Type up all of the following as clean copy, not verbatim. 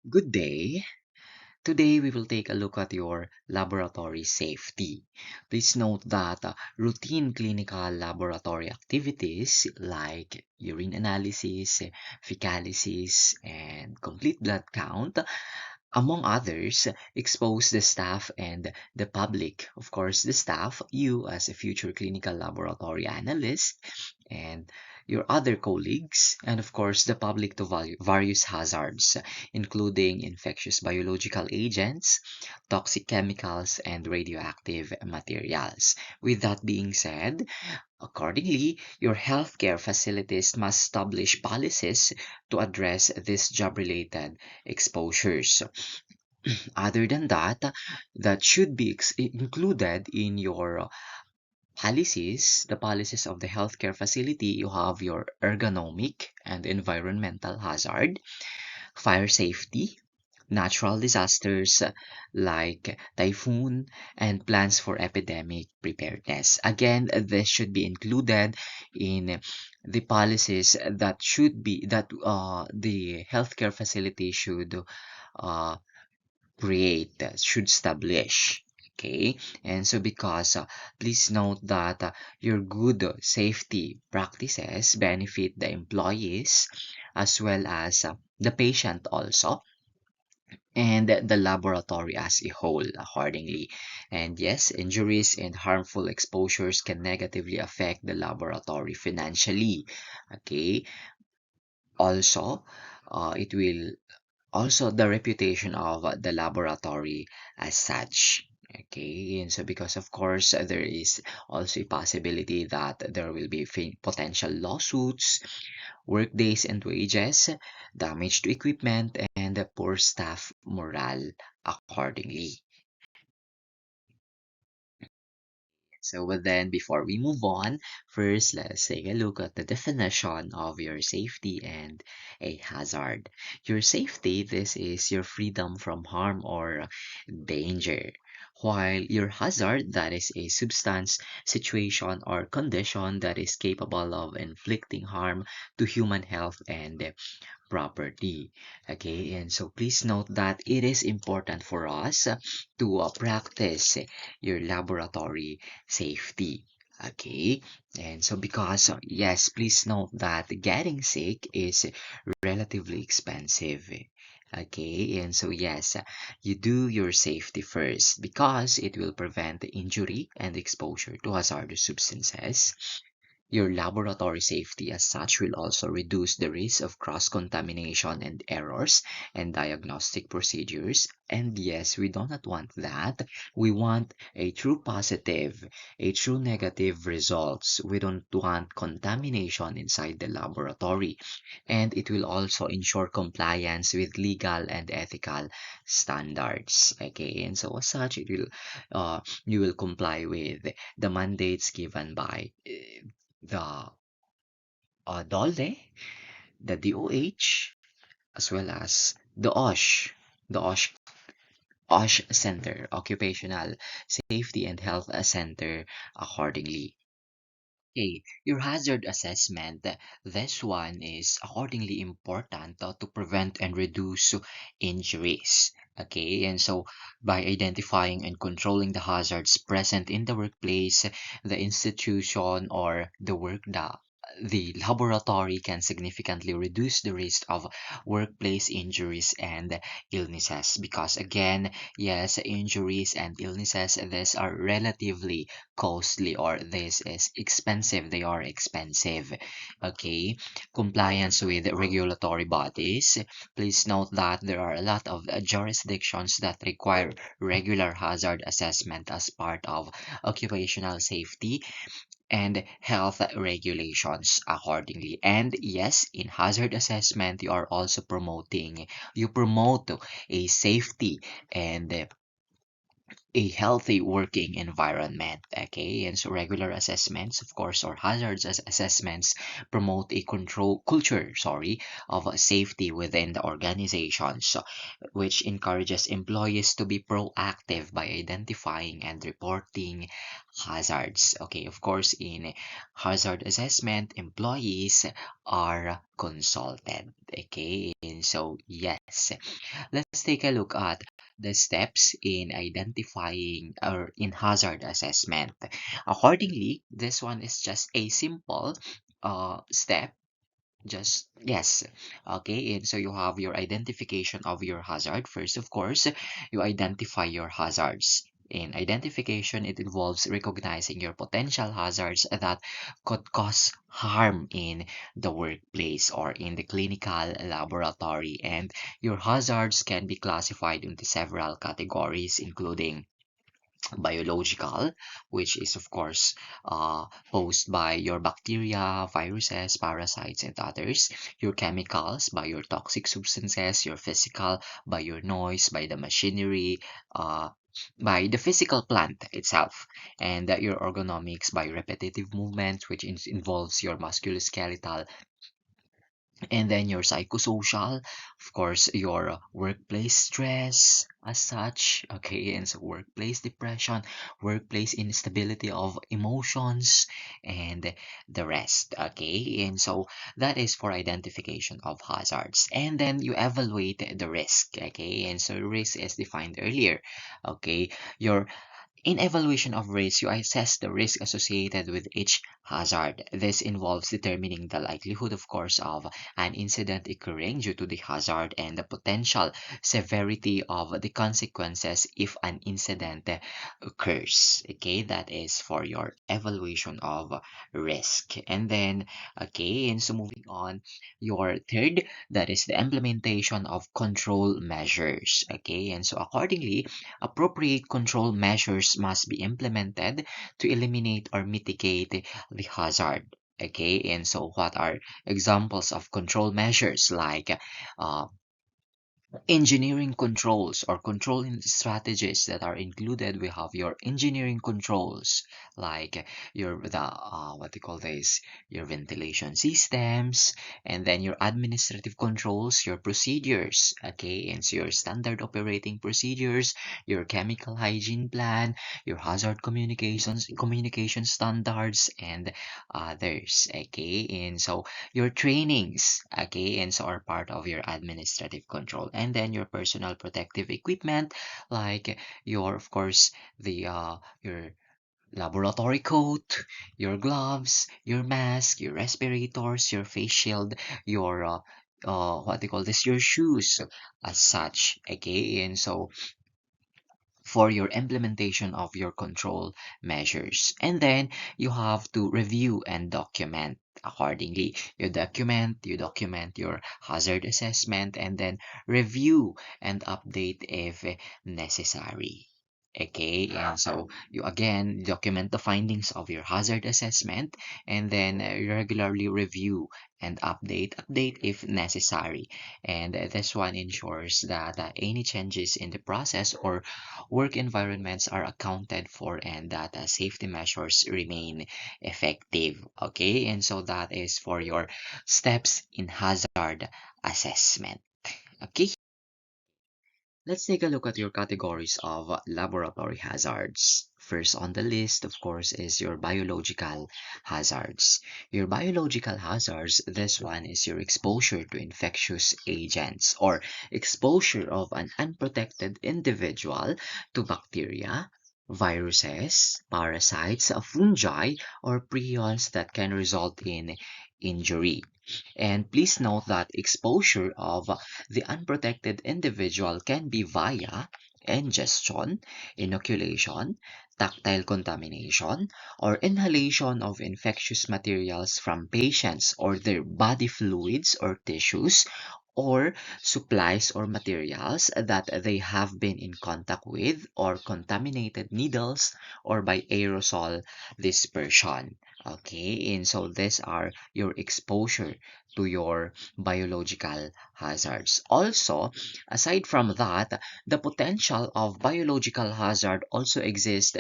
Good day. Today we will take a look at your laboratory safety. Please note that routine clinical laboratory activities like urine analysis, fecalysis, and complete blood count, among others, expose the staff and the public. Of course, the staff, you as a future clinical laboratory analyst, and your other colleagues, and of course, the public to various hazards, including infectious biological agents, toxic chemicals, and radioactive materials. With that being said, accordingly, your healthcare facilities must establish policies to address these job-related exposures. Other than that, that should be included in your policies, the policies of the healthcare facility. You have your ergonomic and environmental hazard, fire safety, natural disasters like typhoon, and plans for epidemic preparedness. Again, this should be included in the policies that the healthcare facility uh, create, should establish. Okay, and so because please note that your good safety practices benefit the employees as well as the patient also, and the laboratory as a whole accordingly. And yes, injuries and harmful exposures can negatively affect the laboratory financially. Okay, also, it will also the reputation of the laboratory as such. Okay, and so because of course there is also a possibility that there will be potential lawsuits, work days and wages, damage to equipment, and poor staff morale accordingly. So, but then before we move on, first let's take a look at the definition of your safety and a hazard. Your safety, this is your freedom from harm or danger. While your hazard, that is a substance, situation, or condition that is capable of inflicting harm to human health and property. Okay, and so please note that it is important for us to practice your laboratory safety. Okay, and so because yes, please note that getting sick is relatively expensive. Okay, and so yes, you do your safety first because it will prevent injury and exposure to hazardous substances. Your laboratory safety as such will also reduce the risk of cross-contamination and errors and diagnostic procedures. And yes, we do not want that. We want a true positive, a true negative results. We don't want contamination inside the laboratory. And it will also ensure compliance with legal and ethical standards. Okay, and so as such, you will comply with the mandates given by the DOLE, the DOH, as well as the OSH, the OSH Center, Occupational Safety and Health Center, accordingly. Okay, your hazard assessment, this one is accordingly important to prevent and reduce injuries. Okay, and so by identifying and controlling the hazards present in the workplace, the institution or the laboratory can significantly reduce the risk of workplace injuries and illnesses. Because again, yes, injuries and illnesses, these are relatively costly, or this is expensive. They are expensive. Okay, compliance with regulatory bodies. Please note that there are a lot of jurisdictions that require regular hazard assessment as part of occupational safety and health regulations accordingly. And yes, in hazard assessment, you promote a safety and a healthy working environment. Okay, and so regular assessments, of course, or hazards as assessments promote a control culture, of safety within the organization, so, which encourages employees to be proactive by identifying and reporting hazards. Okay, of course, in hazard assessment, employees are consulted. Okay, and so yes, let's take a look at the steps in identifying or in hazard assessment. Accordingly, this one is just a simple step. Just yes, okay, and so you have your identification of your hazard. First, of course, you identify your hazards. In identification, it involves recognizing your potential hazards that could cause harm in the workplace or in the clinical laboratory. And your hazards can be classified into several categories, including biological, which is of course posed by your bacteria, viruses, parasites, and others. Your chemicals by your toxic substances, your physical by your noise, by the machinery, by the physical plant itself, and your ergonomics by repetitive movements, which involves your musculoskeletal, and then your psychosocial, of course, your workplace stress as such, okay, and so workplace depression, workplace instability of emotions, and the rest, okay, and so that is for identification of hazards. And then you evaluate the risk, okay, and so risk is defined earlier, okay. Your In evaluation of risk, you assess the risk associated with each hazard. This involves determining the likelihood, of course, of an incident occurring due to the hazard and the potential severity of the consequences if an incident occurs. Okay, that is for your evaluation of risk. And then, okay, and so moving on, your third, that is the implementation of control measures. Okay, and so accordingly, appropriate control measures must be implemented to eliminate or mitigate the hazard. Okay, and so what are examples of control measures like uh, engineering controls or controlling strategies that are included? We have your engineering controls like your the what they call this, your ventilation systems, and then your administrative controls, your procedures, okay, and so your standard operating procedures, your chemical hygiene plan, your hazard communication standards, and others, okay, and so your trainings, okay, and so are part of your administrative control. And then your personal protective equipment, like your, of course, the your laboratory coat, your gloves, your mask, your respirators, your face shield, your what they call this, your shoes, as such, okay. And so for your implementation of your control measures. And then you have to review and document accordingly. You document your hazard assessment, and then review and update if necessary. Okay, and so you again document the findings of your hazard assessment, and then regularly review and update if necessary. And this one ensures that any changes in the process or work environments are accounted for, and that safety measures remain effective. Okay, and so that is for your steps in hazard assessment. Okay, let's take a look at your categories of laboratory hazards. First on the list, of course, is your biological hazards. Your biological hazards, this one is your exposure to infectious agents or exposure of an unprotected individual to bacteria, viruses, parasites, fungi, or prions that can result in injury. And please note that exposure of the unprotected individual can be via ingestion, inoculation, tactile contamination, or inhalation of infectious materials from patients or their body fluids or tissues, or supplies or materials that they have been in contact with, or contaminated needles, or by aerosol dispersion. Okay, and so these are your exposure to your biological hazards. Also, aside from that, the potential of biological hazard also exists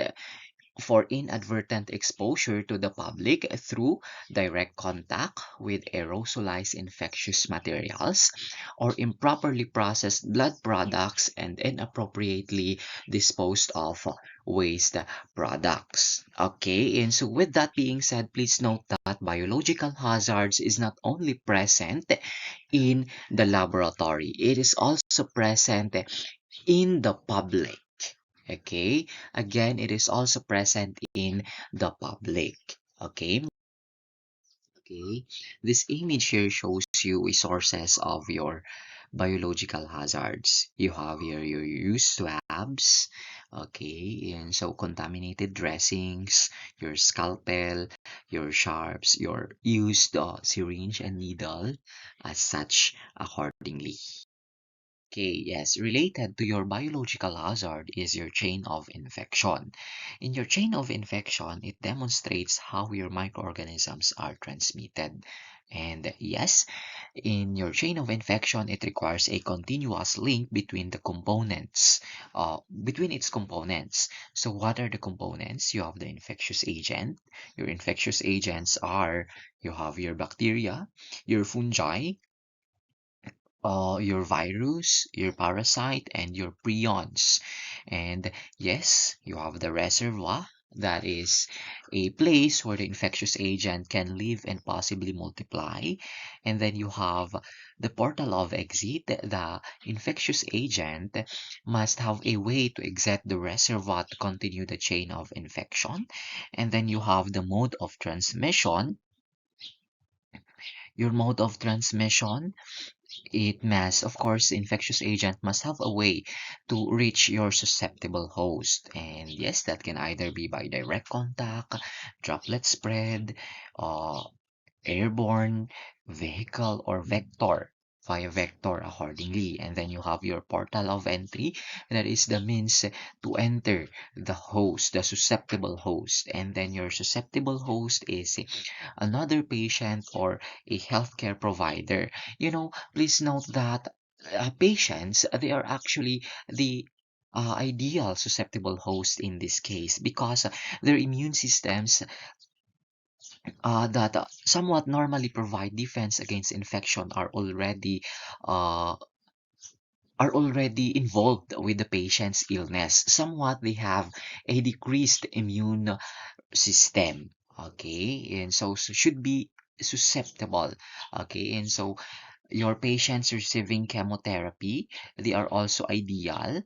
for inadvertent exposure to the public through direct contact with aerosolized infectious materials or improperly processed blood products and inappropriately disposed of waste products. Okay, and so with that being said, please note that biological hazards is not only present in the laboratory, it is also present in the public. Okay, again, it is also present in the public. Okay, okay. This image here shows you resources of your biological hazards. You have here your used swabs, okay, and so contaminated dressings, your scalpel, your sharps, your used syringe and needle, as such accordingly. Okay, yes, related to your biological hazard is your chain of infection. In your chain of infection, it demonstrates how your microorganisms are transmitted. And yes, in your chain of infection, it requires a continuous link between the components, between its components. So what are the components? You have the infectious agent. Your infectious agents are, you have your bacteria, your fungi, your virus, your parasite, and your prions. And yes, you have the reservoir. That is a place where the infectious agent can live and possibly multiply. And then you have the portal of exit. The infectious agent must have a way to exit the reservoir to continue the chain of infection. And then you have the mode of transmission. Your mode of transmission, it must, of course, the infectious agent must have a way to reach your susceptible host. And yes, that can either be by direct contact, droplet spread, uh, airborne, vehicle, or vector, via vector accordingly. And then you have your portal of entry, that is the means to enter the host, the susceptible host. And then your susceptible host is another patient or a healthcare provider. Please note that patients, they are actually the ideal susceptible host in this case because their immune systems that somewhat normally provide defense against infection uh, are already involved with the patient's illness. Somewhat they have a decreased immune system. Okay, and so should be susceptible. Okay, and so your patients receiving chemotherapy, they are also ideal.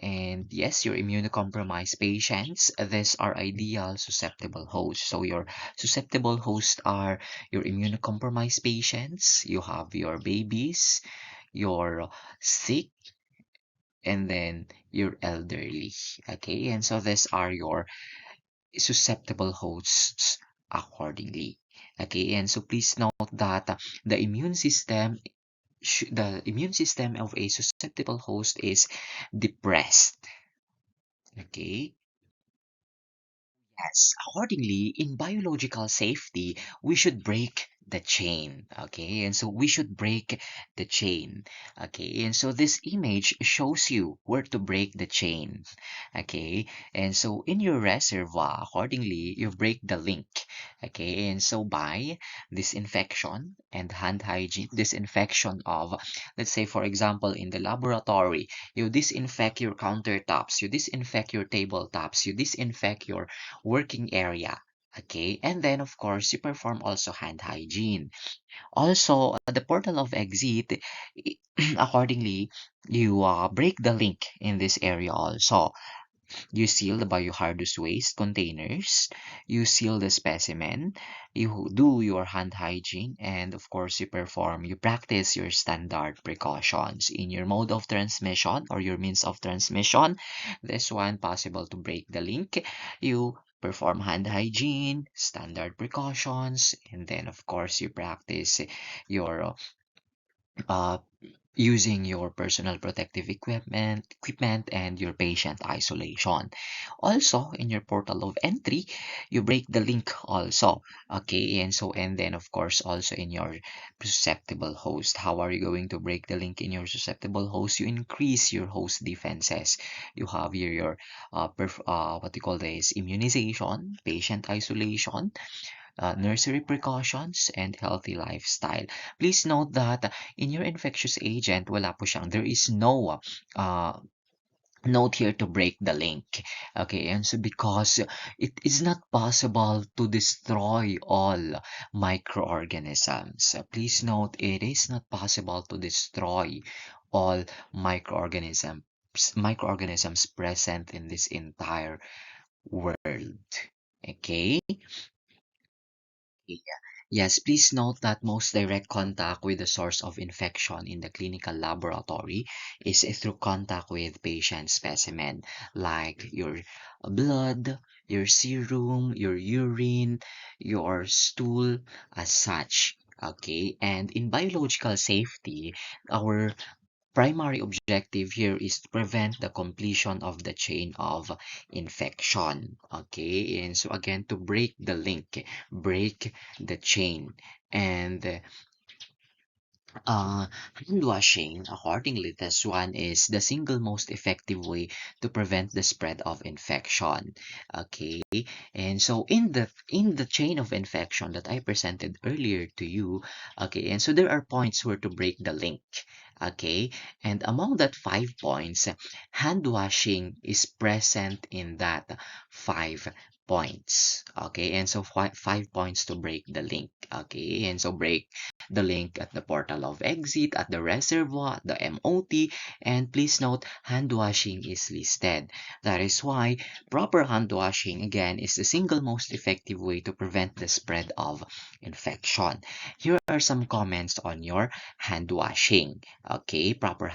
And yes, your immunocompromised patients, these are ideal susceptible hosts. So your susceptible hosts are your immunocompromised patients, you have your babies, your sick, and then your elderly. Okay, and so these are your susceptible hosts accordingly. Okay, and so please note that the immune system of a susceptible host is depressed. Okay. Yes, accordingly, in biological safety, we should break the chain. Okay, and so we should break the chain. Okay, and so this image shows you where to break the chain. Okay, and so in your reservoir, accordingly, you break the link. Okay, and so by disinfection and hand hygiene, disinfection of, let's say, for example, in the laboratory, you disinfect your countertops, you disinfect your tabletops, you disinfect your working area. Okay, and then of course you perform also hand hygiene. Also, the portal of exit, accordingly, you break the link in this area also. You seal the biohazardous waste containers, you seal the specimen, you do your hand hygiene, and of course you practice your standard precautions in your mode of transmission or your means of transmission. This one possible to break the link. You perform hand hygiene, standard precautions, and then of course you practice your using your personal protective equipment and your patient isolation. Also, in your portal of entry, you break the link also. Okay, and then of course also in your susceptible host. How are you going to break the link in your susceptible host? You increase your host defenses. You have here your what you call this, immunization, patient isolation, nursery precautions, and healthy lifestyle. Please note that in your infectious agent, wala po siyang, there is no uh, note here to break the link. Okay, and so because it is not possible to destroy all microorganisms. Please note it is not possible to destroy all microorganisms present in this entire world. Okay? Yeah. Yes, please note that most direct contact with the source of infection in the clinical laboratory is through contact with patient specimen, like your blood, your serum, your urine, your stool, as such. Okay, and in biological safety, our primary objective here is to prevent the completion of the chain of infection. Okay, and so again, to break the link, break the chain. And hand washing, accordingly, this one is the single most effective way to prevent the spread of infection. Okay, and so in the chain of infection that I presented earlier to you, okay, and so there are points where to break the link. Okay, and among that 5 points, hand washing is present in that 5 points. Okay, and so 5 points to break the link. Okay, and so break the link at the portal of exit, at the reservoir, at the MOT, and please note hand washing is listed. That is why proper hand washing again is the single most effective way to prevent the spread of infection. Here are some comments on your hand washing. Okay, proper.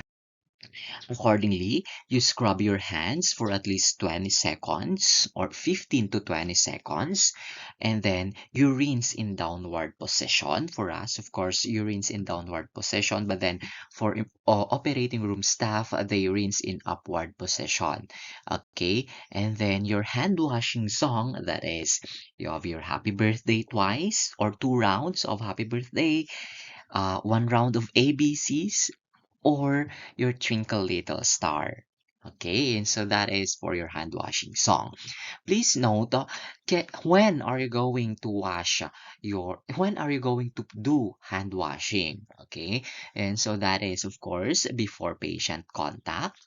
Accordingly, you scrub your hands for at least 20 seconds or 15 to 20 seconds, and then you rinse in downward position. For us, of course, you rinse in downward position, but then for operating room staff, they rinse in upward position. Okay, and then your hand washing song, that is, you have your happy birthday twice or 2 rounds of happy birthday, 1 round of ABCs, or your Twinkle Little Star. Okay, and so that is for your hand washing song. Please note, when are you going to do hand washing? Okay, and so that is, of course, before patient contact,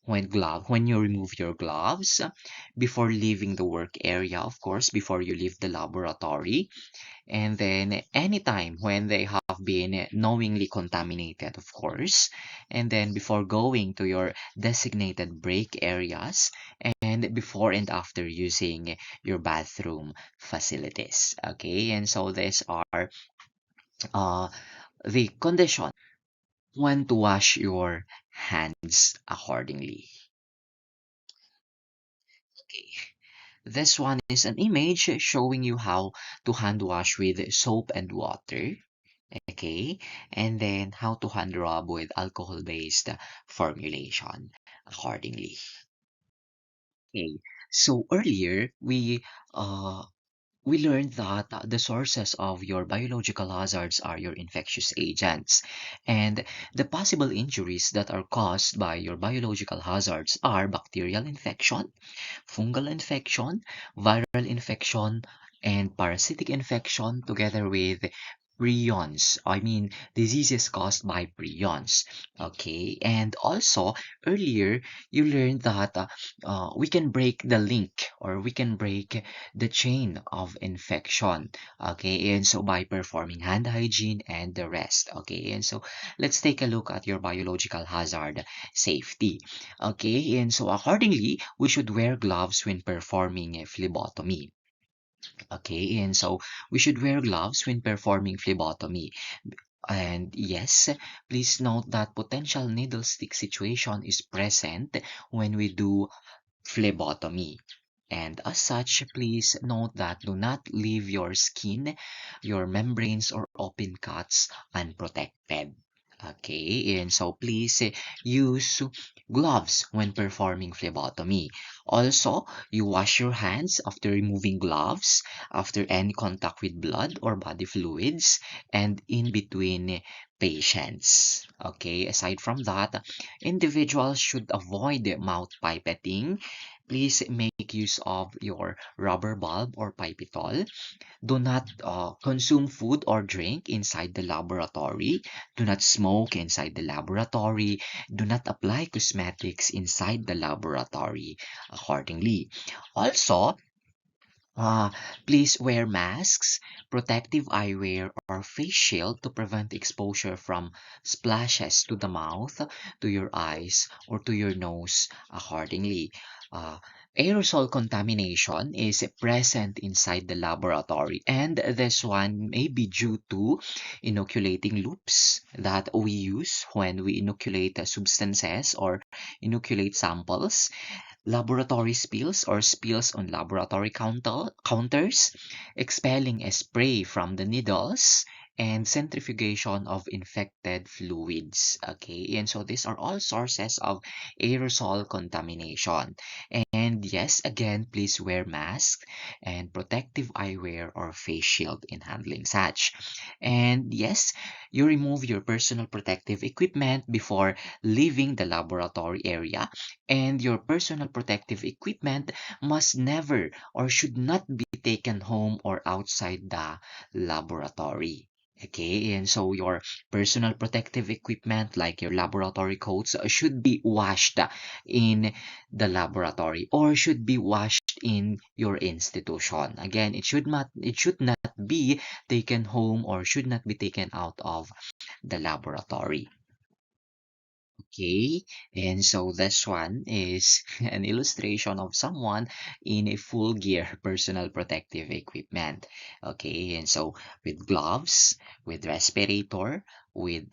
when you remove your gloves, before leaving the work area, of course, before you leave the laboratory, and then anytime when they have been knowingly contaminated, of course, and then before going to your designated break areas, and before and after using your bathroom facilities. Okay, and so these are uh, the condition when to wash your hands accordingly. Okay, this one is an image showing you how to hand wash with soap and water. Okay, and then how to hand rub with alcohol-based formulation accordingly. Okay, so earlier we learned that the sources of your biological hazards are your infectious agents, and the possible injuries that are caused by your biological hazards are bacterial infection, fungal infection, viral infection, and parasitic infection, together with prions. I mean, diseases caused by prions. Okay, and also earlier you learned that we can break the link, or we can break the chain of infection. Okay, and so by performing hand hygiene and the rest. Okay, and so let's take a look at your biological hazard safety. Okay, and so accordingly, we should wear gloves when performing a phlebotomy. Okay, and so we should wear gloves when performing phlebotomy. And yes, please note that potential needle stick situation is present when we do phlebotomy. And as such, please note that do not leave your skin, your membranes, or open cuts unprotected. Okay, and so please use gloves when performing phlebotomy. Also, you wash your hands after removing gloves, after any contact with blood or body fluids, and in between patients. Okay, aside from that, individuals should avoid mouth pipetting. Please make use of your rubber bulb or pipetol. Do not consume food or drink inside the laboratory. Do not smoke inside the laboratory. Do not apply cosmetics inside the laboratory accordingly. Also, uh, please wear masks, protective eyewear, or face shield to prevent exposure from splashes to the mouth, to your eyes, or to your nose accordingly. Uh, Aerosol contamination is present inside the laboratory, and this one may be due to inoculating loops that we use when we inoculate substances or inoculate samples, laboratory spills or spills on laboratory counters, expelling a spray from the needles, and centrifugation of infected fluids. Okay, and so these are all sources of aerosol contamination. And yes, again, please wear masks and protective eyewear or face shield in handling such. And yes, you remove your personal protective equipment before leaving the laboratory area, and your personal protective equipment must never or should not be taken home or outside the laboratory. Okay, and so your personal protective equipment, like your laboratory coats, should be washed in the laboratory or should be washed in your institution. Again, it should not be taken home or should not be taken out of the laboratory. Okay, and so this one is an illustration of someone in a full gear personal protective equipment. Okay, and so with gloves, with respirator, with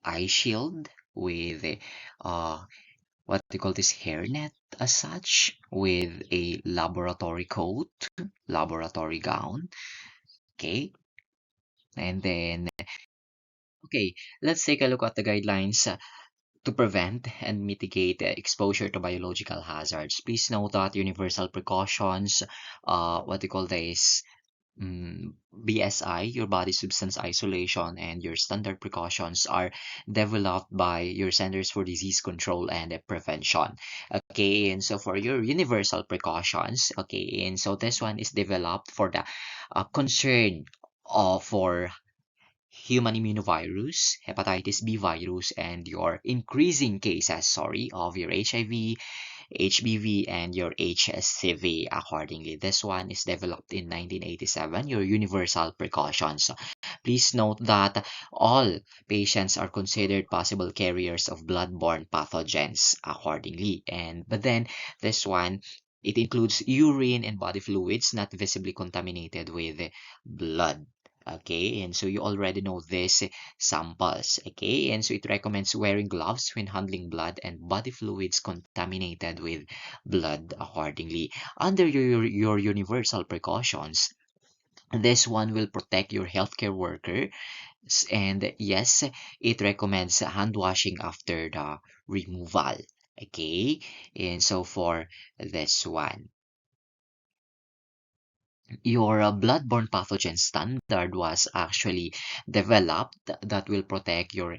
eye shield, with what they call this hairnet as such, with a laboratory coat, laboratory gown. Okay, and then okay, let's take a look at the guidelines to prevent and mitigate exposure to biological hazards. Please note that universal precautions, what they call this, BSI, your body substance isolation, and your standard precautions are developed by your Centers for Disease Control and Prevention. Okay, and so for your universal precautions, okay, and so this one is developed for the concern for human immunovirus, hepatitis B virus, and your increasing cases, sorry, of your HIV, HBV, and your HCV accordingly. This one is developed in 1987, your universal precautions. Please note that all patients are considered possible carriers of blood-borne pathogens accordingly. And but then this one, it includes urine and body fluids not visibly contaminated with blood. Okay, and so you already know these samples. Okay, and so it recommends wearing gloves when handling blood and body fluids contaminated with blood accordingly. Under your universal precautions, this one will protect your healthcare worker. And yes, it recommends hand washing after the removal. Okay, and so for this one, your blood-borne pathogen standard was actually developed that will protect your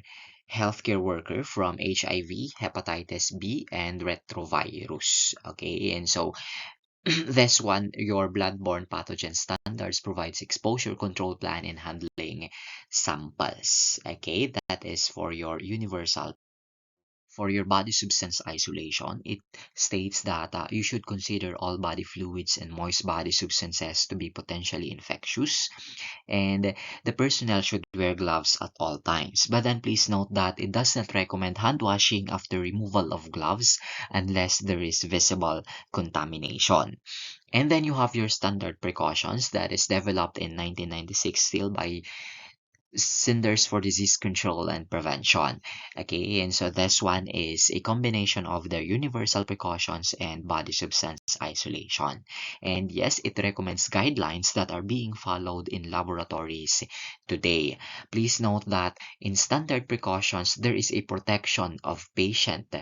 healthcare worker from HIV, hepatitis B, and retrovirus. Okay, and so this one, your blood-borne pathogen standards provides exposure control plan in handling samples. Okay, that is for your universal. For your body substance isolation, it states that you should consider all body fluids and moist body substances to be potentially infectious, and the personnel should wear gloves at all times. But then please note that it does not recommend hand washing after removal of gloves unless there is visible contamination. And then you have your standard precautions that is developed in 1996 still by Centers for Disease Control and Prevention. Okay, and so this one is a combination of the universal precautions and body substance isolation. And yes, it recommends guidelines that are being followed in laboratories today. Please note that in standard precautions, there is a protection of patient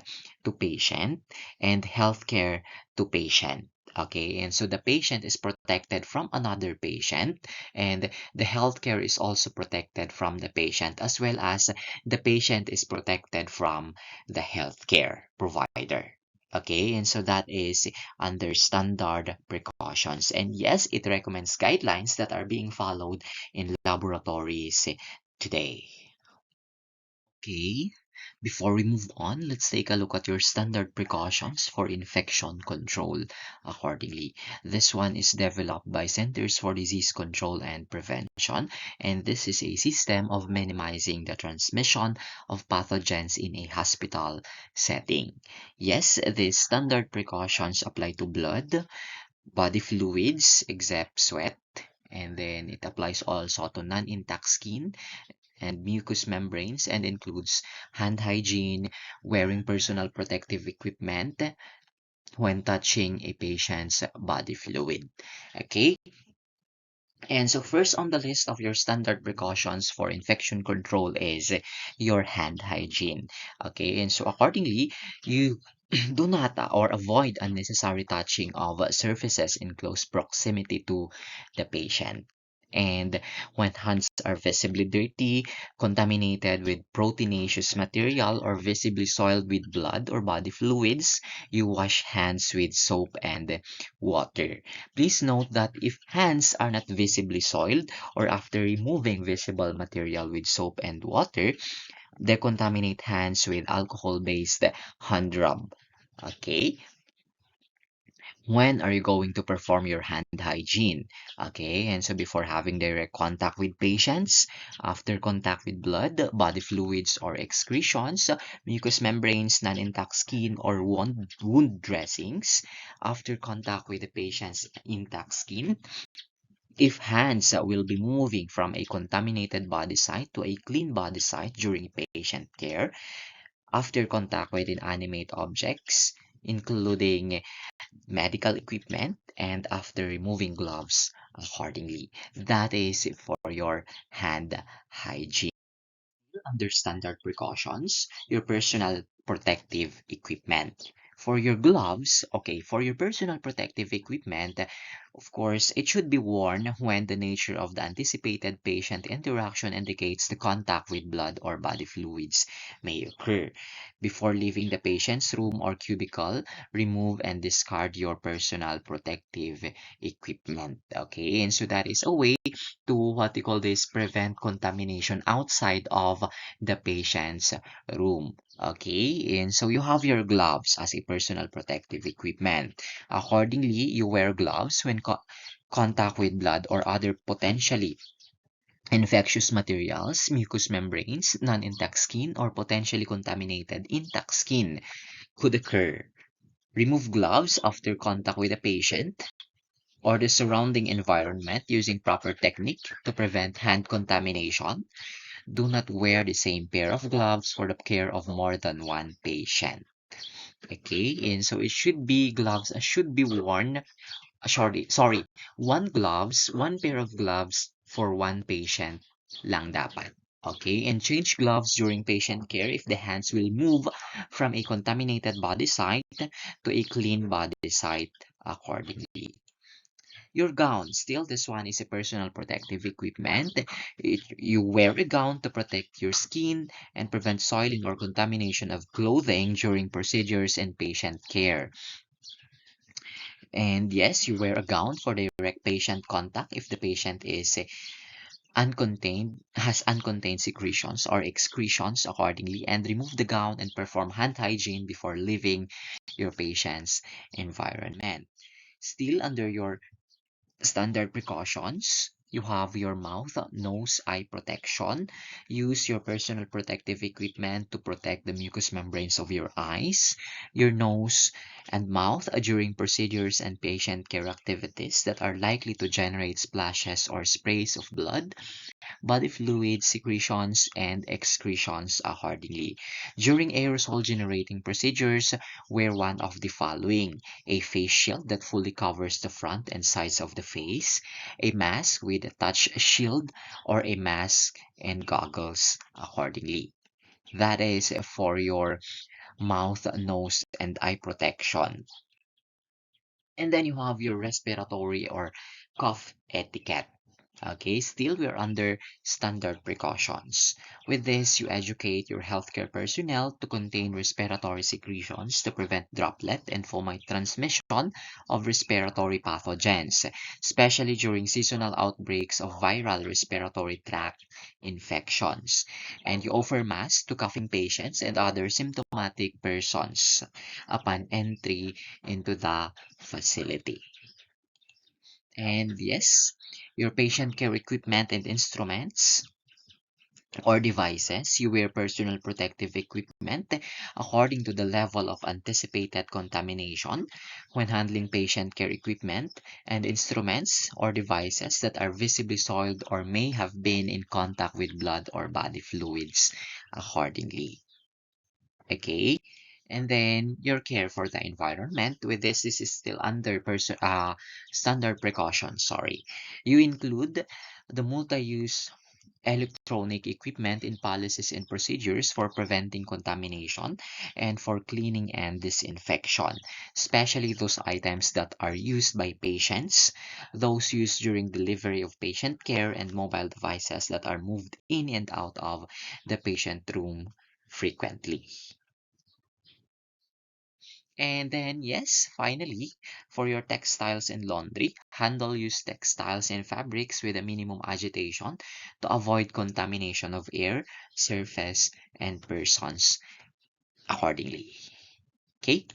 to patient and healthcare to patient. Okay, and so the patient is protected from another patient, and the healthcare is also protected from the patient, as well as the patient is protected from the healthcare provider. Okay, and so that is under standard precautions. And yes, it recommends guidelines that are being followed in laboratories today. Okay, before we move on, let's take a look at your standard precautions for infection control accordingly. This one is developed by Centers for Disease Control and Prevention, and this is a system of minimizing the transmission of pathogens in a hospital setting. Yes, these standard precautions apply to blood, body fluids, except sweat, and then it applies also to non-intact skin and mucous membranes and includes hand hygiene, wearing personal protective equipment when touching a patient's body fluid. Okay, and so first on the list of your standard precautions for infection control is your hand hygiene. Okay, and so accordingly, you do not or avoid unnecessary touching of surfaces in close proximity to the patient. And when hands are visibly dirty, contaminated with proteinaceous material, or visibly soiled with blood or body fluids, you wash hands with soap and water. Please note that if hands are not visibly soiled or after removing visible material with soap and water, decontaminate hands with alcohol-based hand rub. Okay, when are you going to perform your hand hygiene? Okay, and so before having direct contact with patients, after contact with blood, body fluids or excretions, mucous membranes, non-intact skin or wound dressings, after contact with the patient's intact skin, if hands will be moving from a contaminated body site to a clean body site during patient care, after contact with inanimate objects, including medical equipment, and after removing gloves accordingly. That is for your hand hygiene. Under standard precautions, your personal protective equipment. For your gloves, okay, for your personal protective equipment, of course, it should be worn when the nature of the anticipated patient interaction indicates the contact with blood or body fluids may occur. Before leaving the patient's room or cubicle, remove and discard your personal protective equipment. Okay, and so that is a way to what you call this prevent contamination outside of the patient's room. Okay, and so you have your gloves as a personal protective equipment. Accordingly, you wear gloves when contact with blood or other potentially infectious materials, mucous membranes, non-intact skin, or potentially contaminated intact skin could occur. Remove gloves after contact with a patient or the surrounding environment using proper technique to prevent hand contamination. Do not wear the same pair of gloves for the care of more than one patient. Okay, and so it should be gloves should be worn. Sorry, one pair of gloves for one patient lang dapat. Okay, and change gloves during patient care if the hands will move from a contaminated body site to a clean body site accordingly. Your gown, still this one is a personal protective equipment. You wear a gown to protect your skin and prevent soiling or contamination of clothing during procedures and patient care. And yes, you wear a gown for direct patient contact if the patient is has uncontained secretions or excretions accordingly, and remove the gown and perform hand hygiene before leaving your patient's environment. Still under your standard precautions, you have your mouth, nose, eye protection. Use your personal protective equipment to protect the mucous membranes of your eyes, your nose, and mouth during procedures and patient care activities that are likely to generate splashes or sprays of blood, body fluid secretions, and excretions accordingly. During aerosol generating procedures, wear one of the following: a face shield that fully covers the front and sides of the face, a mask with a touch shield, or a mask and goggles accordingly. That is for your mouth, nose, and eye protection. And then you have your respiratory or cough etiquette. Okay, still we're under standard precautions. With this, you educate your healthcare personnel to contain respiratory secretions to prevent droplet and fomite transmission of respiratory pathogens, especially during seasonal outbreaks of viral respiratory tract infections. And you offer masks to coughing patients and other symptomatic persons upon entry into the facility. And yes, your patient care equipment and instruments or devices. You wear personal protective equipment according to the level of anticipated contamination when handling patient care equipment and instruments or devices that are visibly soiled or may have been in contact with blood or body fluids accordingly. Okay. And then your care for the environment. With this is still under standard precautions. Sorry. You include the multi-use electronic equipment in policies and procedures for preventing contamination and for cleaning and disinfection, especially those items that are used by patients, those used during delivery of patient care, and mobile devices that are moved in and out of the patient room frequently. And then, yes, finally, for your textiles and laundry, handle used textiles and fabrics with a minimum agitation to avoid contamination of air, surface, and persons accordingly. Okay?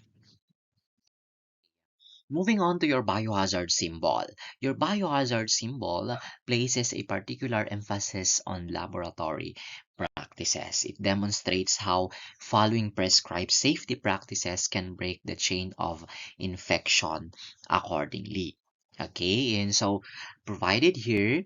Moving on to your biohazard symbol. Your biohazard symbol places a particular emphasis on laboratory practices. It demonstrates how following prescribed safety practices can break the chain of infection accordingly. Okay, and so provided here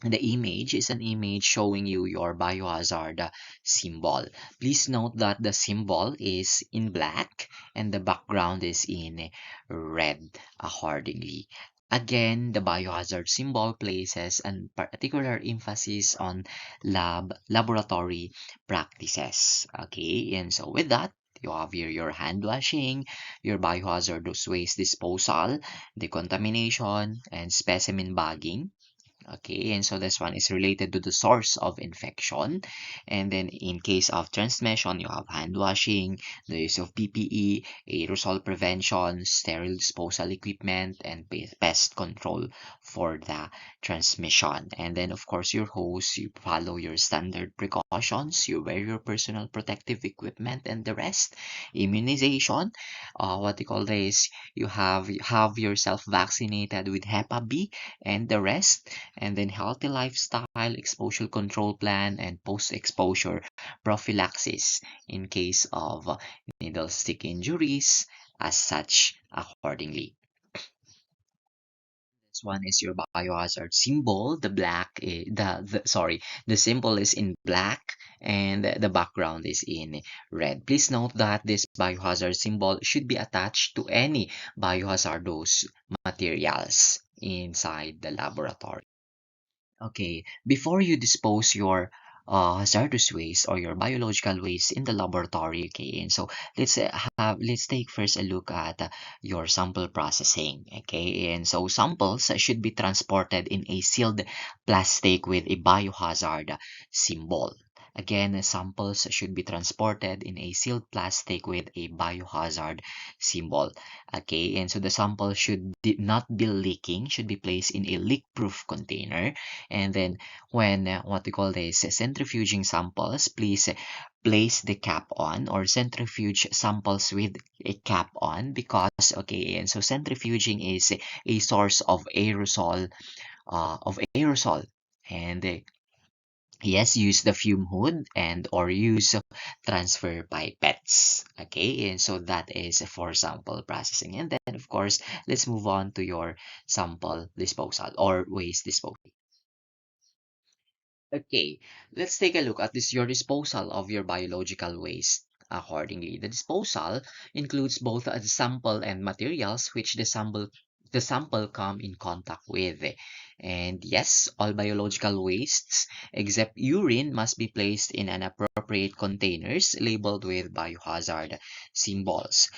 the image is an image showing you your biohazard symbol. Please note that the symbol is in black and the background is in red accordingly. Again, the biohazard symbol places a particular emphasis on laboratory practices. Okay, and so with that, you have here your hand washing, your biohazardous waste disposal, decontamination, and specimen bagging. Okay, and so this one is related to the source of infection. And then in case of transmission, you have hand washing, the use of PPE, aerosol prevention, sterile disposal equipment, and pest control for the transmission. And then, of course, your hose, you follow your standard precautions, you wear your personal protective equipment, and the rest. Immunization, what you call this, you have yourself vaccinated with Hep B, and the rest. And then healthy lifestyle, exposure control plan, and post-exposure prophylaxis in case of needle stick injuries as such accordingly. This one is your biohazard symbol. The symbol is in black and the background is in red. Please note that this biohazard symbol should be attached to any biohazardous materials inside the laboratory. Okay, before you dispose your hazardous waste or your biological waste in the laboratory, okay, and so let's take first a look at your sample processing, okay, and so samples should be transported in a sealed plastic with a biohazard symbol. Again, samples should be transported in a sealed plastic with a biohazard symbol. Okay, and so the sample should not be leaking, should be placed in a leak-proof container. And then when what we call this centrifuging samples, please place the cap on or centrifuge samples with a cap on because okay, and so centrifuging is a source of aerosol, and yes, use the fume hood and or use transfer pipettes. Okay, and so that is for sample processing. And then, of course, let's move on to your sample disposal or waste disposal. Okay, let's take a look at this your disposal of your biological waste. Accordingly, the disposal includes both the sample and materials which the sample come in contact with. And yes, all biological wastes except urine must be placed in an appropriate containers labeled with biohazard symbols.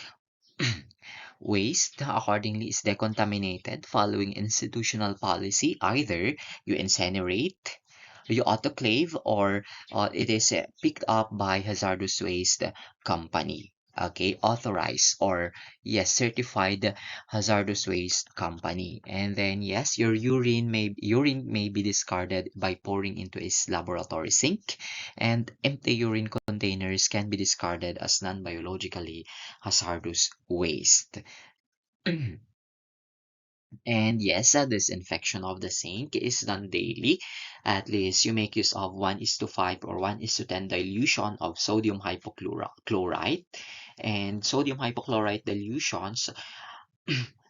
Waste, accordingly, is decontaminated following institutional policy. Either you incinerate, you autoclave, or it is picked up by hazardous waste company. Okay, authorized or yes, certified hazardous waste company. And then yes, your urine may be discarded by pouring into its laboratory sink, and empty urine containers can be discarded as non-biologically hazardous waste. And yes, disinfection of the sink is done daily. At least you make use of 1:5 or 1:10 dilution of sodium hypochlorite. And sodium hypochlorite dilutions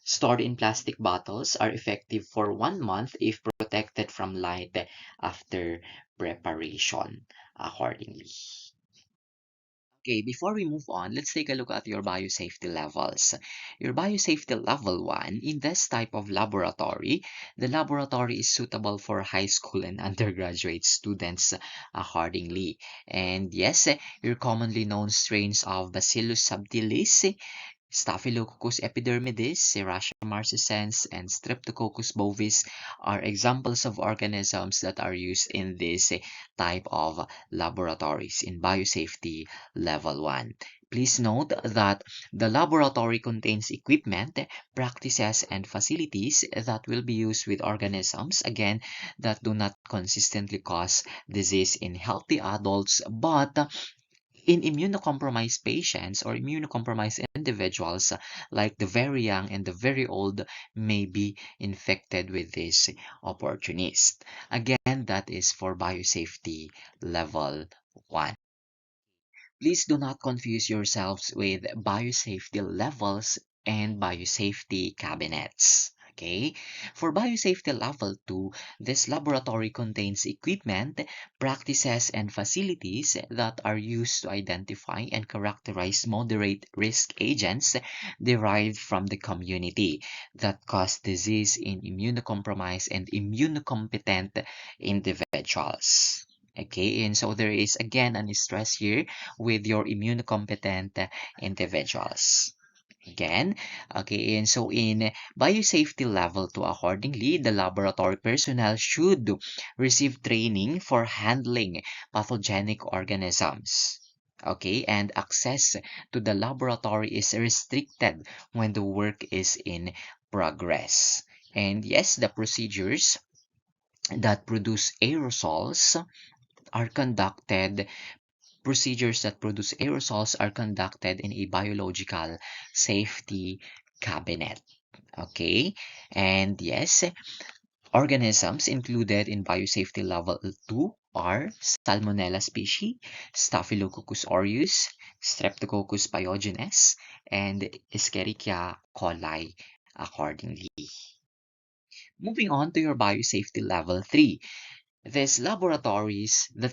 stored in plastic bottles are effective for 1 month if protected from light after preparation accordingly. Okay, before we move on, let's take a look at your biosafety levels. Your biosafety level 1, in this type of laboratory, the laboratory is suitable for high school and undergraduate students accordingly. And yes, your commonly known strains of Bacillus subtilis, Staphylococcus epidermidis, Serratia marcescens, and Streptococcus bovis are examples of organisms that are used in this type of laboratories in biosafety level 1. Please note that the laboratory contains equipment, practices, and facilities that will be used with organisms, again, that do not consistently cause disease in healthy adults, but in immunocompromised patients or immunocompromised individuals, like the very young and the very old, may be infected with this opportunist. Again, that is for biosafety level 1. Please do not confuse yourselves with biosafety levels and biosafety cabinets. Okay, for biosafety level 2, this laboratory contains equipment, practices, and facilities that are used to identify and characterize moderate risk agents derived from the community that cause disease in immunocompromised and immunocompetent individuals. Okay, and so there is again an stress here with your immunocompetent individuals. Again, okay, and so in biosafety level 2, accordingly, the laboratory personnel should receive training for handling pathogenic organisms. Okay, and access to the laboratory is restricted when the work is in progress. And yes, the that aerosols are conducted procedures that produce aerosols are conducted in a biological safety cabinet. Okay, and yes, organisms included in biosafety level 2 are Salmonella species, Staphylococcus aureus, Streptococcus pyogenes, and Escherichia coli accordingly. Moving on to your biosafety level 3. This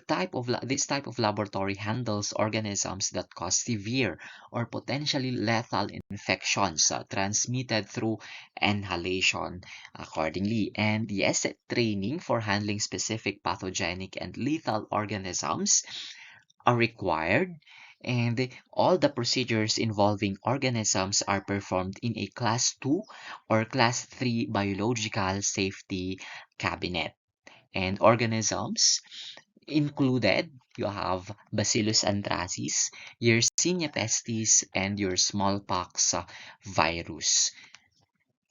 type of laboratory handles organisms that cause severe or potentially lethal infections transmitted through inhalation accordingly. And yes, training for handling specific pathogenic and lethal organisms are required, and all the procedures involving organisms are performed in a class 2 or class 3 biological safety cabinet. And organisms included, you have Bacillus anthracis, Yersinia pestis, and your smallpox virus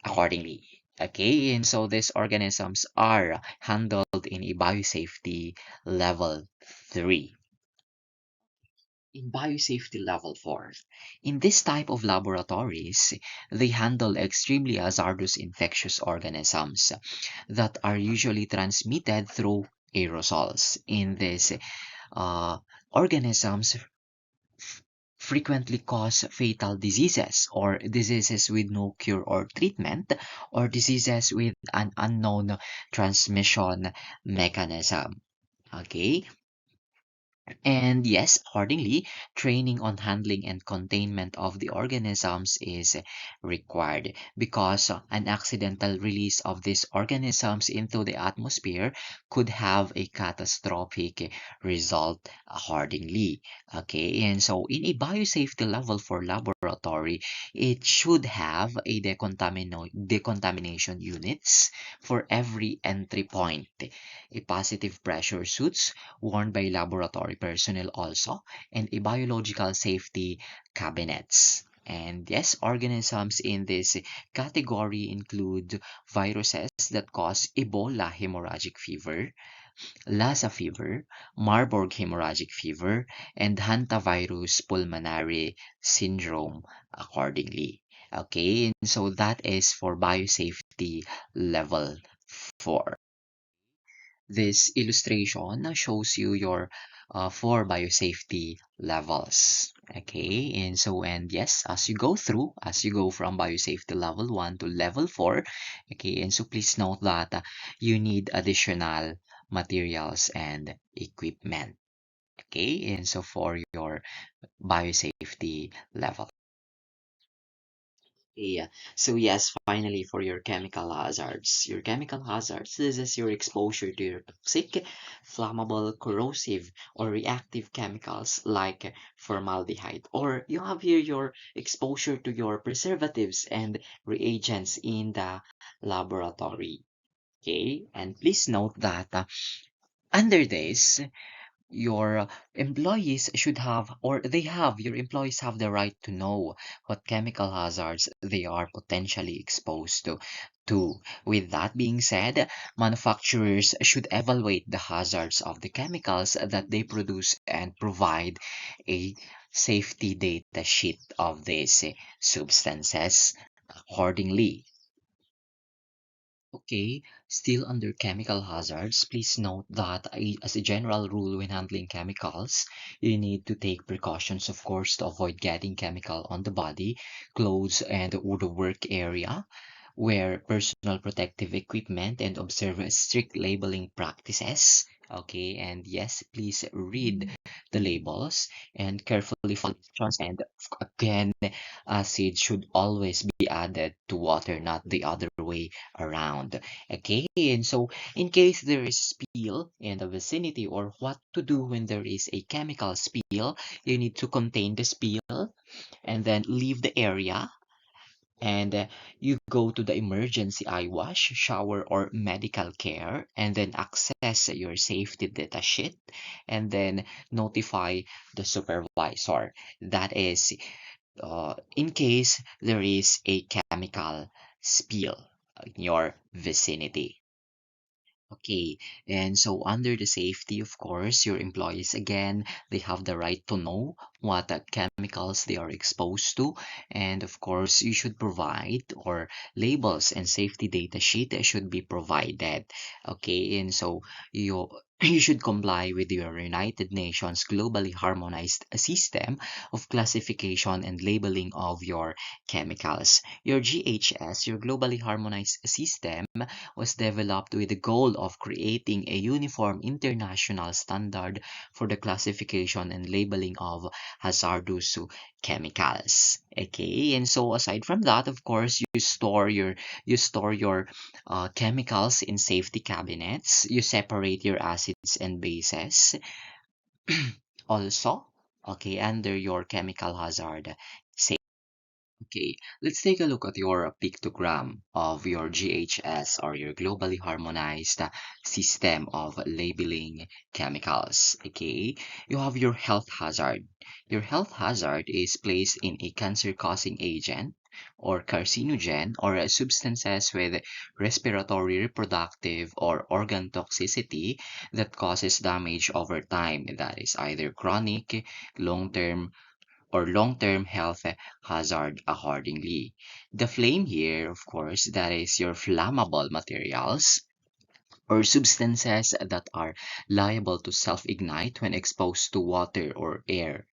accordingly. Okay, and so these organisms are handled in a biosafety level 3. In biosafety level 4, in this type of laboratories, they handle extremely hazardous infectious organisms that are usually transmitted through aerosols. In this, organisms frequently cause fatal diseases or diseases with no cure or treatment or diseases with an unknown transmission mechanism. Okay, and yes, accordingly, training on handling and containment of the organisms is required because an accidental release of these organisms into the atmosphere could have a catastrophic result accordingly. Okay, and so in a biosafety level for laboratory, it should have a decontamination units for every entry point, a positive pressure suits worn by laboratory personnel also, and a biological safety cabinets. And yes, organisms in this category include viruses that cause Ebola hemorrhagic fever, Lassa fever, Marburg hemorrhagic fever, and hantavirus pulmonary syndrome accordingly. Okay, and so that is for biosafety level 4. This illustration shows you your 4 biosafety levels. Okay, and so, and yes, as you go from biosafety level 1 to level 4, okay, and so please note that you need additional materials and equipment. Okay, and so for your biosafety level. Yeah. So yes, finally for your chemical hazards. Your chemical hazards, this is your exposure to your toxic, flammable, corrosive, or reactive chemicals like formaldehyde. Or you have here your exposure to your preservatives and reagents in the laboratory. Okay, and please note that under this, your employees should have, or they have, your employees have the right to know what chemical hazards they are potentially exposed to. With that being said, manufacturers should evaluate the hazards of the chemicals that they produce and provide a safety data sheet of these substances accordingly. Okay, still under chemical hazards, please note that as a general rule when handling chemicals, you need to take precautions, of course, to avoid getting chemical on the body, clothes, and or the work area. Wear personal protective equipment and observe strict labeling practices. Okay, and yes, please read the labels and carefully follow instructions. And again, acid should always be added to water, not the other way around. Okay, and so in case there is spill in the vicinity or what to do when there is a chemical spill, you need to contain the spill and then leave the area and you go to the emergency eye wash, shower, or medical care, and then access your safety data sheet, and then notify the supervisor. That is, in case there is a chemical spill in your vicinity. Okay, and so under the safety, of course, your employees again, they have the right to know what chemicals they are exposed to, and of course, you should provide or labels and safety data sheet should be provided. Okay, and so you you should comply with your United Nations globally harmonized system of classification and labeling of your chemicals. Your GHS, your globally harmonized system, was developed with the goal of creating a uniform international standard for the classification and labeling of hazardous chemicals. Okay, and so aside from that, of course, you store your chemicals in safety cabinets. You separate your acids and bases. Also, okay, under your chemical hazard. Okay, let's take a look at your pictogram of your GHS or your globally harmonized system of labeling chemicals. Okay, you have your health hazard. Your health hazard is placed in a cancer-causing agent or carcinogen or substances with respiratory, reproductive, or organ toxicity that causes damage over time. That is either chronic, long-term, or long-term health hazard accordingly. The flame here, of course, that is your flammable materials or substances that are liable to self-ignite when exposed to water or air.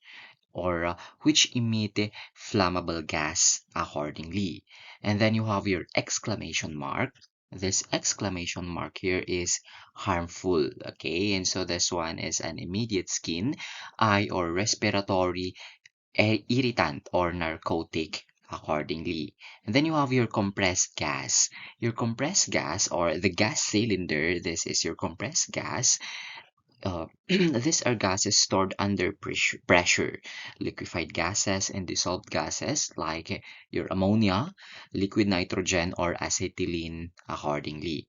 or which emit flammable gas accordingly. And then you have your exclamation mark. This exclamation mark here is harmful, okay? And so this one is an immediate skin, eye, or respiratory irritant or narcotic accordingly. And then you have your compressed gas. Your compressed gas or the gas cylinder, this is your compressed gas. These are gases stored under pressure, liquefied gases and dissolved gases like your ammonia, liquid nitrogen, or acetylene accordingly.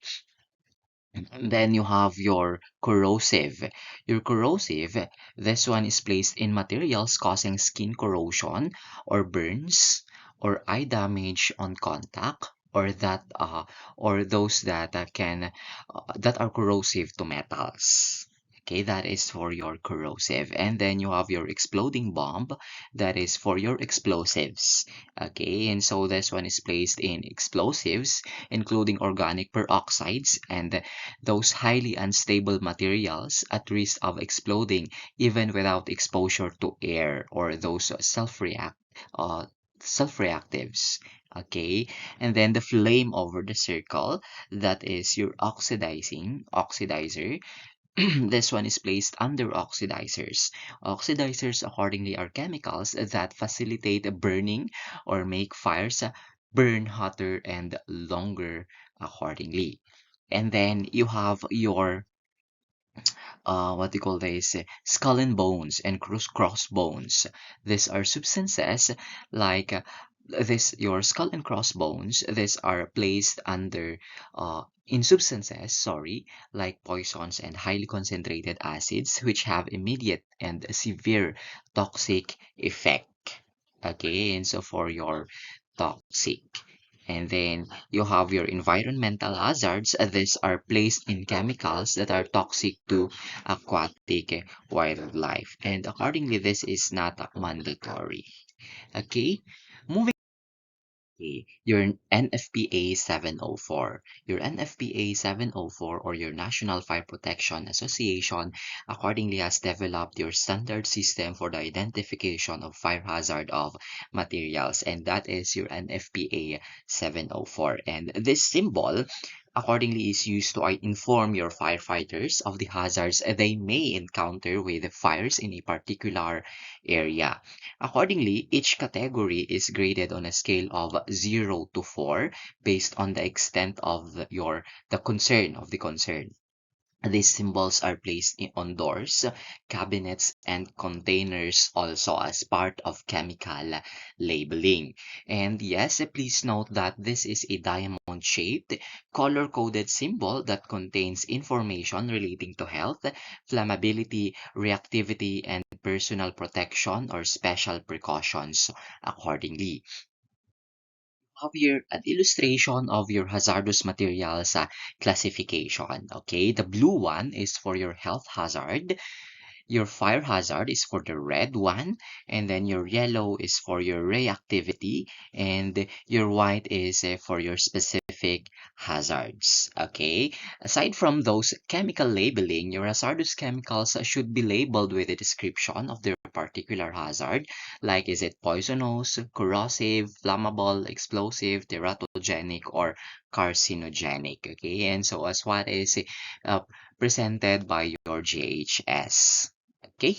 And then you have your corrosive. Your corrosive, this one is placed in materials causing skin corrosion or burns or eye damage on contact or those that can that are corrosive to metals. Okay, that is for your corrosive. And then you have your exploding bomb, that is for your explosives. Okay, and so this one is placed in explosives, including organic peroxides and those highly unstable materials at risk of exploding even without exposure to air or those uh, self-reactives. Okay, and then the flame over the circle, that is your oxidizer. This one is placed under oxidizers. Oxidizers accordingly are chemicals that facilitate burning or make fires burn hotter and longer accordingly. And then you have your what do you call this? Skull and bones and crossbones. These are substances like this your skull and crossbones. These are placed under in substances, sorry, like poisons and highly concentrated acids, which have immediate and severe toxic effect. Okay, and so for your toxic. And then you have your environmental hazards. These are placed in chemicals that are toxic to aquatic wildlife. And accordingly, this is not mandatory. Okay, moving your NFPA 704. Your NFPA 704 or your National Fire Protection Association accordingly has developed your standard system for the identification of fire hazard of materials, and that is your NFPA 704. And this symbol accordingly is used to inform your firefighters of the hazards they may encounter with fires in a particular area. Accordingly, each category is graded on a scale of 0 to 4 based on the extent of the concern. These symbols are placed on doors, cabinets, and containers also as part of chemical labeling. And yes, please note that this is a diamond-shaped, color-coded symbol that contains information relating to health, flammability, reactivity, and personal protection or special precautions accordingly. Have here an illustration of your hazardous materials classification. Okay, the blue one is for your health hazard, your fire hazard is for the red one, and then your yellow is for your reactivity, and your white is for your specific hazards. Okay, aside from those chemical labeling, your hazardous chemicals should be labeled with a description of their particular hazard, like is it poisonous, corrosive, flammable, explosive, teratogenic, or carcinogenic. Okay, and so as what is uh, presented by your GHS. Okay,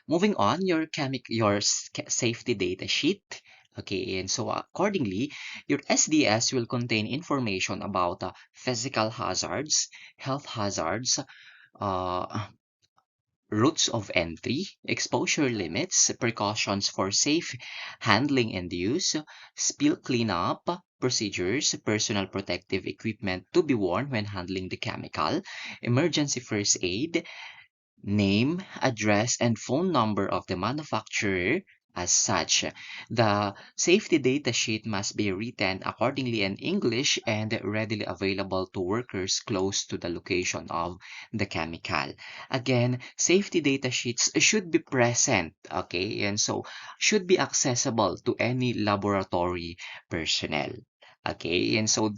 moving on, your safety data sheet. Okay, and so accordingly, your SDS will contain information about physical hazards, health hazards, uh, routes of entry, exposure limits, precautions for safe handling and use, spill cleanup, procedures, personal protective equipment to be worn when handling the chemical, emergency first aid, name, address, and phone number of the manufacturer. As such, the safety data sheet must be written accordingly in English and readily available to workers close to the location of the chemical. Again, safety data sheets should be present, okay, and so should be accessible to any laboratory personnel. Okay, and so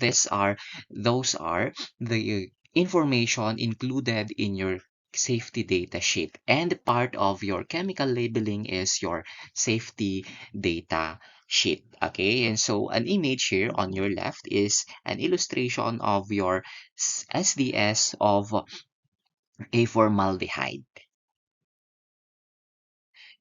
those are the information included in your safety data sheet. And part of your chemical labeling is your safety data sheet. Okay, and so an image here on your left is an illustration of your SDS of a formaldehyde.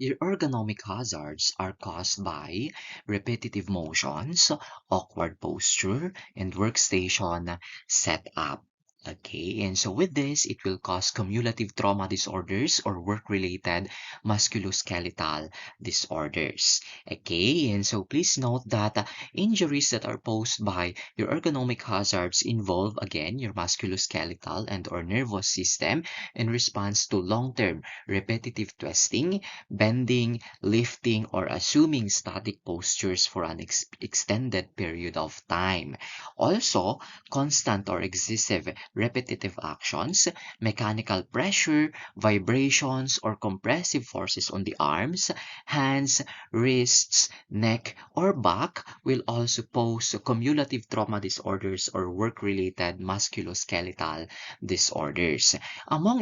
Your ergonomic hazards are caused by repetitive motions, awkward posture, and workstation setup. Okay, and so with this, it will cause cumulative trauma disorders or work-related musculoskeletal disorders. Okay, and so please note that injuries that are posed by your ergonomic hazards involve, again, your musculoskeletal and or nervous system in response to long-term repetitive twisting, bending, lifting, or assuming static postures for an extended period of time. Also, constant or excessive repetitive actions, mechanical pressure, vibrations, or compressive forces on the arms, hands, wrists, neck, or back will also pose cumulative trauma disorders or work-related musculoskeletal disorders. Among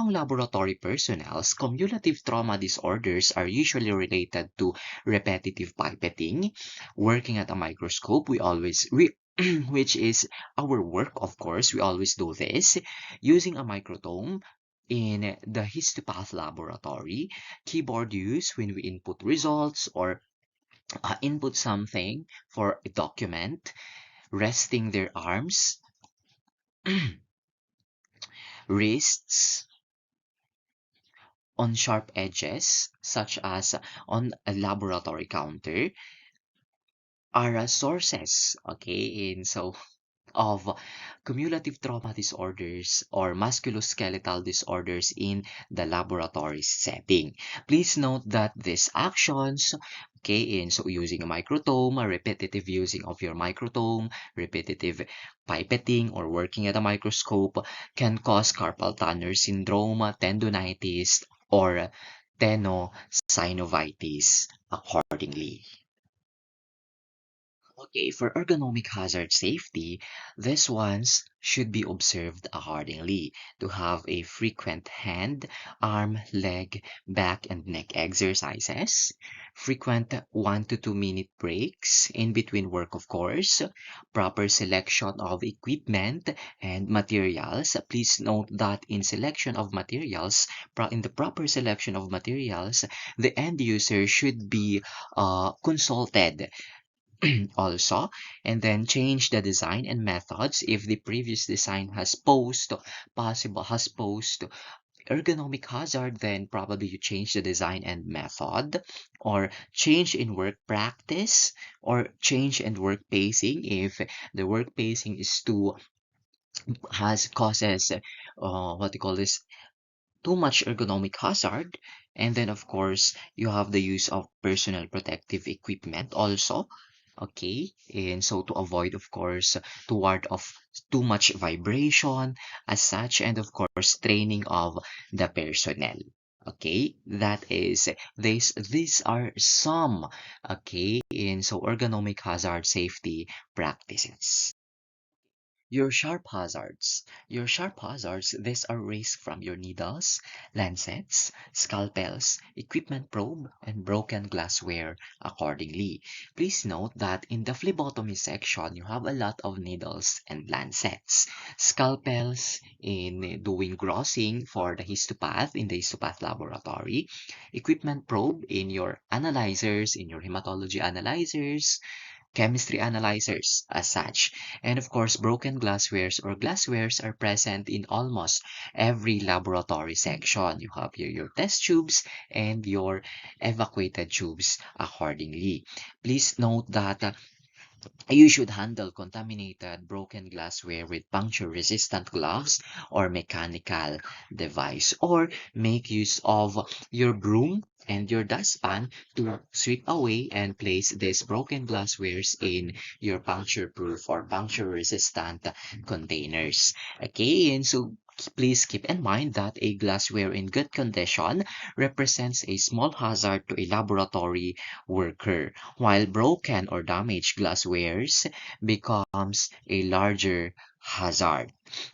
laboratory personnel, cumulative trauma disorders are usually related to repetitive pipetting, working at a microscope. Which is our work, of course. We always do this using a microtome in the histopath laboratory, keyboard use when we input results or input something for a document, resting their arms, wrists on sharp edges, such as on a laboratory counter, are sources, okay, and so of cumulative trauma disorders or musculoskeletal disorders in the laboratory setting. Please note that these actions, okay, in so using a microtome, a repetitive using of your microtome, repetitive pipetting or working at a microscope can cause carpal tunnel syndrome, tendonitis, or tenosynovitis accordingly. Okay, for ergonomic hazard safety, these ones should be observed accordingly to have a frequent hand, arm, leg, back, and neck exercises, frequent 1 to 2 minute breaks in between work, of course, proper selection of equipment and materials. Please note that in selection of materials, in the proper selection of materials, the end user should be consulted also, and then change the design and methods if the previous design has posed ergonomic hazard, then probably you change the design and method, or change in work practice, or change in work pacing if the work pacing is too has causes what do you call this, too much ergonomic hazard. And then of course you have the use of personal protective equipment also, okay, and so to avoid, of course, to ward off too much vibration as such, and of course training of the personnel. Okay, that is these are some, okay, and so ergonomic hazard safety practices. Your sharp hazards. Your sharp hazards, these are raised from your needles, lancets, scalpels, equipment probe, and broken glassware accordingly. Please note that in the phlebotomy section, you have a lot of needles and lancets. Scalpels in doing grossing for the histopath in the histopath laboratory. Equipment probe in your analyzers, in your hematology analyzers, chemistry analyzers as such. And of course, broken glasswares or glasswares are present in almost every laboratory section. You have your test tubes and your evacuated tubes accordingly. Please note that you should handle contaminated broken glassware with puncture-resistant gloves or mechanical device, or make use of your broom and your dustpan to sweep away and place these broken glasswares in your puncture-proof or puncture-resistant containers. Okay, and so Please keep in mind that a glassware in good condition represents a small hazard to a laboratory worker, while broken or damaged glasswares becomes a larger hazard.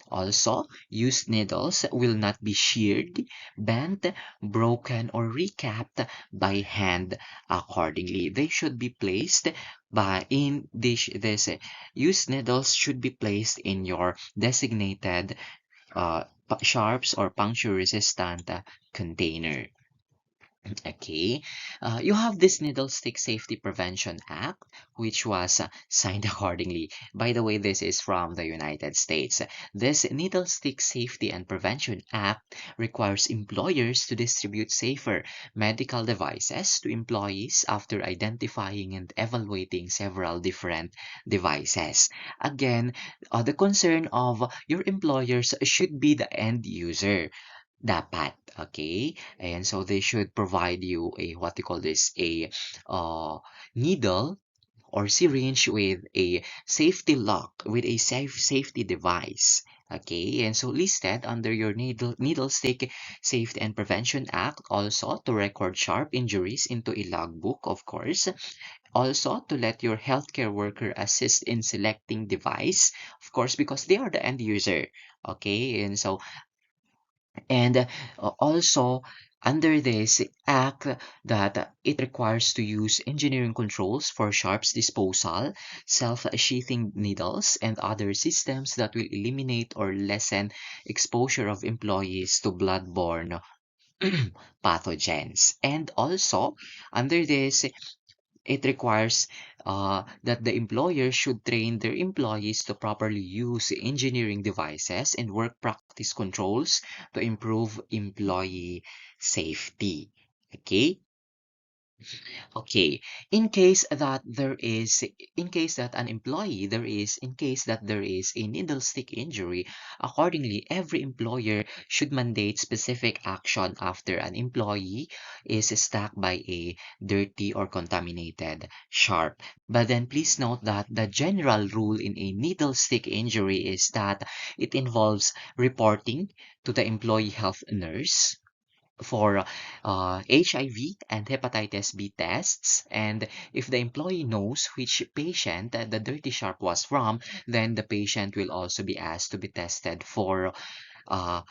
Also, used needles will not be sheared, bent, broken, or recapped by hand accordingly. They should be placed by in this used needles should be placed in your designated sharps or puncture resistant container. Okay, you have this Needle Stick Safety Prevention Act, which was signed accordingly. By the way, this is from the United States. This Needle Stick Safety and Prevention Act requires employers to distribute safer medical devices to employees after identifying and evaluating several different devices. Again, the concern of your employers should be the end user. Dapat, okay? And so they should provide you a what you call this a uh, needle or syringe with a safety lock with a safety device. Okay, and so listed under your needle stick safety and prevention act also to record sharp injuries into a logbook, of course. Also to let your healthcare worker assist in selecting device, of course, because they are the end user. Okay, and so and also, under this act, that it requires to use engineering controls for sharps disposal, self-sheathing needles, and other systems that will eliminate or lessen exposure of employees to bloodborne pathogens. And also, under this, it requires that the employer should train their employees to properly use engineering devices and work practice controls to improve employee safety. Okay, okay. In case that an employee, in case that there is a needle stick injury, accordingly, every employer should mandate specific action after an employee is struck by a dirty or contaminated sharp. But then please note that the general rule in a needle stick injury is that it involves reporting to the employee health nurse for HIV and hepatitis B tests. And if the employee knows which patient the dirty sharp was from, then the patient will also be asked to be tested for uh,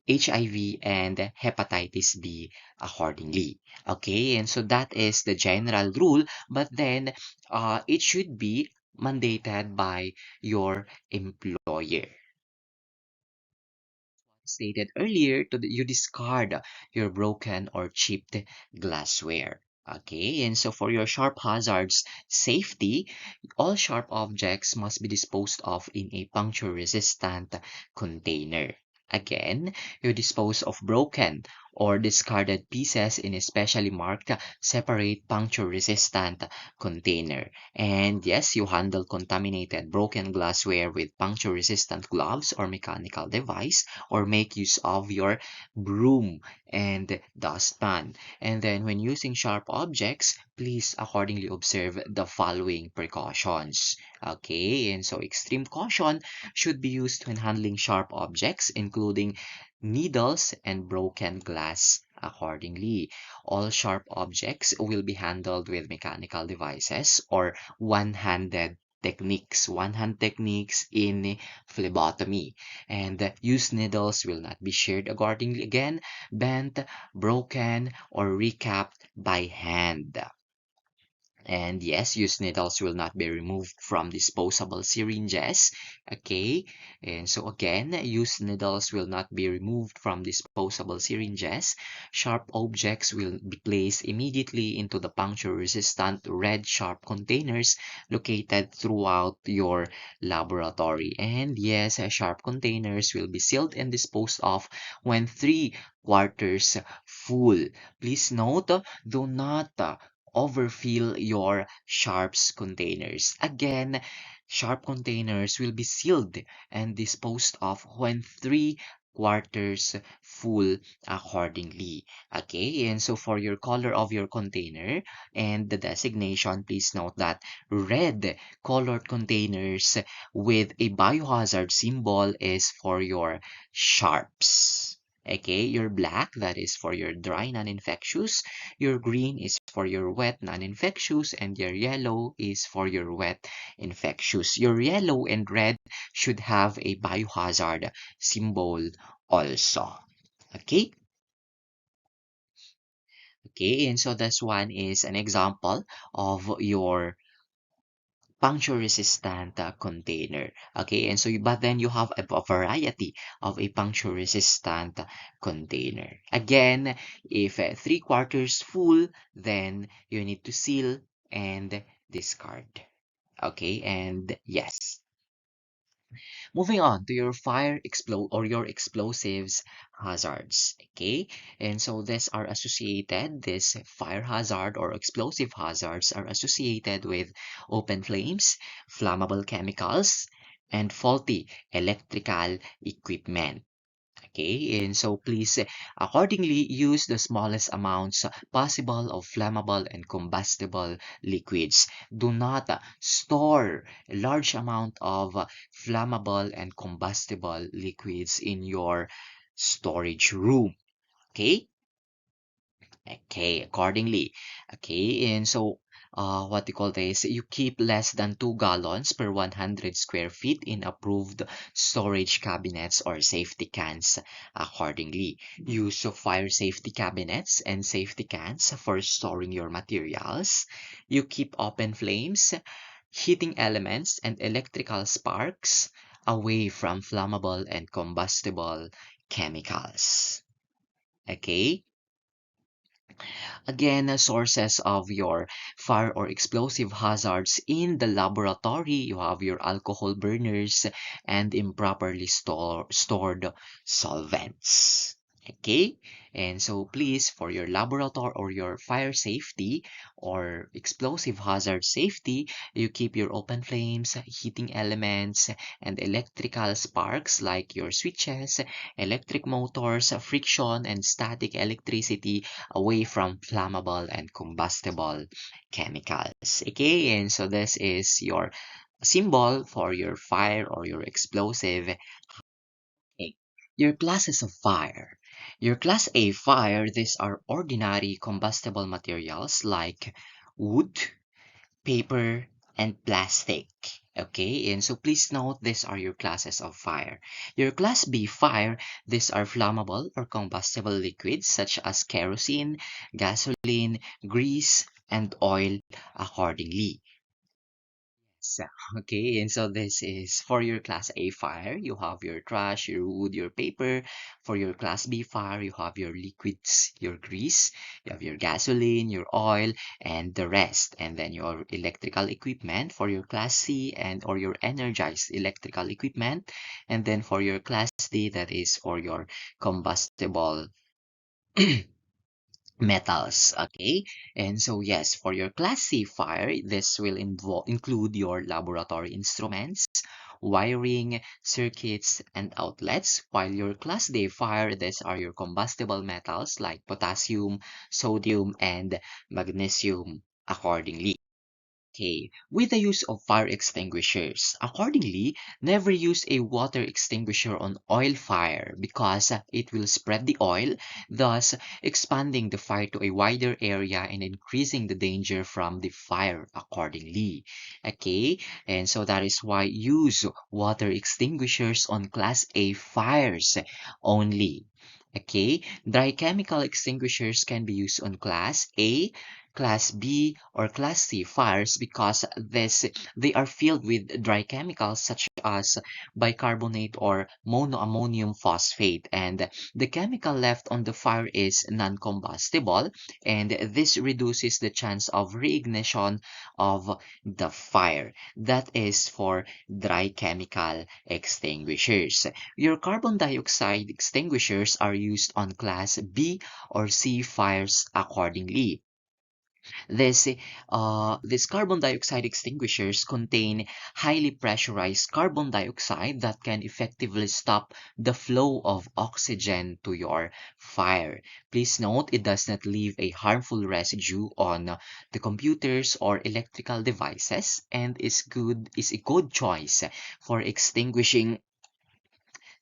HIV and hepatitis B accordingly. Okay, and so that is the general rule, but then it should be mandated by your employer. Stated earlier, you discard your broken or chipped glassware. Okay, and so for your sharp hazards safety, all sharp objects must be disposed of in a puncture-resistant container. Again, you dispose of broken or discarded pieces in a specially marked separate puncture-resistant container. And yes, you handle contaminated broken glassware with puncture-resistant gloves or mechanical device, or make use of your broom and dustpan. And then when using sharp objects, please accordingly observe the following precautions. Okay, and so extreme caution should be used when handling sharp objects, including needles and broken glass. Accordingly, all sharp objects will be handled with mechanical devices or one-hand techniques in phlebotomy. And used needles will not be shared accordingly again, bent, broken, or recapped by hand. And yes, used needles will not be removed from disposable syringes. Okay. And so again, used needles will not be removed from disposable syringes. Sharp objects will be placed immediately into the puncture-resistant red sharp containers located throughout your laboratory. And yes, sharp containers will be sealed and disposed of when 3/4 full. Please note, do not overfill your sharps containers. Again, sharp containers will be sealed and disposed of when 3 quarters full accordingly. Okay, and so for your color of your container and the designation, please note that red colored containers with a biohazard symbol is for your sharps. Okay, your black, that is for your dry non-infectious. Your green is for your wet non-infectious, and your yellow is for your wet infectious. Your yellow and red should have a biohazard symbol also. Okay, okay, and so this one is an example of your puncture resistant container. Okay, and so but then you have a variety of a puncture resistant container. Again, if three quarters full, then you need to seal and discard. Okay, and yes. Moving on to your fire explode or your explosives hazards. Okay, and so these are associated, this fire hazard or explosive hazards are associated with open flames, flammable chemicals, and faulty electrical equipment. Okay, and so please accordingly use the smallest amounts possible of flammable and combustible liquids. Do not store a large amount of flammable and combustible liquids in your storage room. Okay, okay, accordingly. Okay, and so what you call this, you keep less than 2 gallons per 100 square feet in approved storage cabinets or safety cans accordingly. Use of fire safety cabinets and safety cans for storing your materials. You keep open flames, heating elements, and electrical sparks away from flammable and combustible chemicals. Okay? Again, sources of your fire or explosive hazards in the laboratory, you have your alcohol burners and improperly stored solvents. Okay, and so please, for your laboratory or your fire safety or explosive hazard safety, you keep your open flames, heating elements, and electrical sparks like your switches, electric motors, friction, and static electricity away from flammable and combustible chemicals. Okay, and so this is your symbol for your fire or your explosive. Okay. Your classes of fire. Your class A fire, these are ordinary combustible materials like wood, paper, and plastic. Okay, and so please note these are your classes of fire. Your class B fire, these are flammable or combustible liquids such as kerosene, gasoline, grease, and oil accordingly. So, okay, and so this is for your class A fire, you have your trash, your wood, your paper. For your class B fire, you have your liquids, your grease, you have your gasoline, your oil, and the rest. And then your electrical equipment for your class C and or your energized electrical equipment. And then for your class D, that is for your combustible metals. Okay, and so yes, for your class C fire, this will include your laboratory instruments, wiring, circuits, and outlets, while your class D fire, these are your combustible metals like potassium, sodium, and magnesium accordingly. Okay, with the use of fire extinguishers. Accordingly, never use a water extinguisher on oil fire because it will spread the oil, thus expanding the fire to a wider area and increasing the danger from the fire accordingly. Okay, and so that is why use water extinguishers on class A fires only. Okay, dry chemical extinguishers can be used on class A, class B, or class C fires because they are filled with dry chemicals such as bicarbonate or monoammonium phosphate, and the chemical left on the fire is non-combustible, and this reduces the chance of reignition of the fire. That is for dry chemical extinguishers. Your carbon dioxide extinguishers are used on class B or C fires accordingly. This carbon dioxide extinguishers contain highly pressurized carbon dioxide that can effectively stop the flow of oxygen to your fire. Please note it does not leave a harmful residue on the computers or electrical devices and is a good choice for extinguishing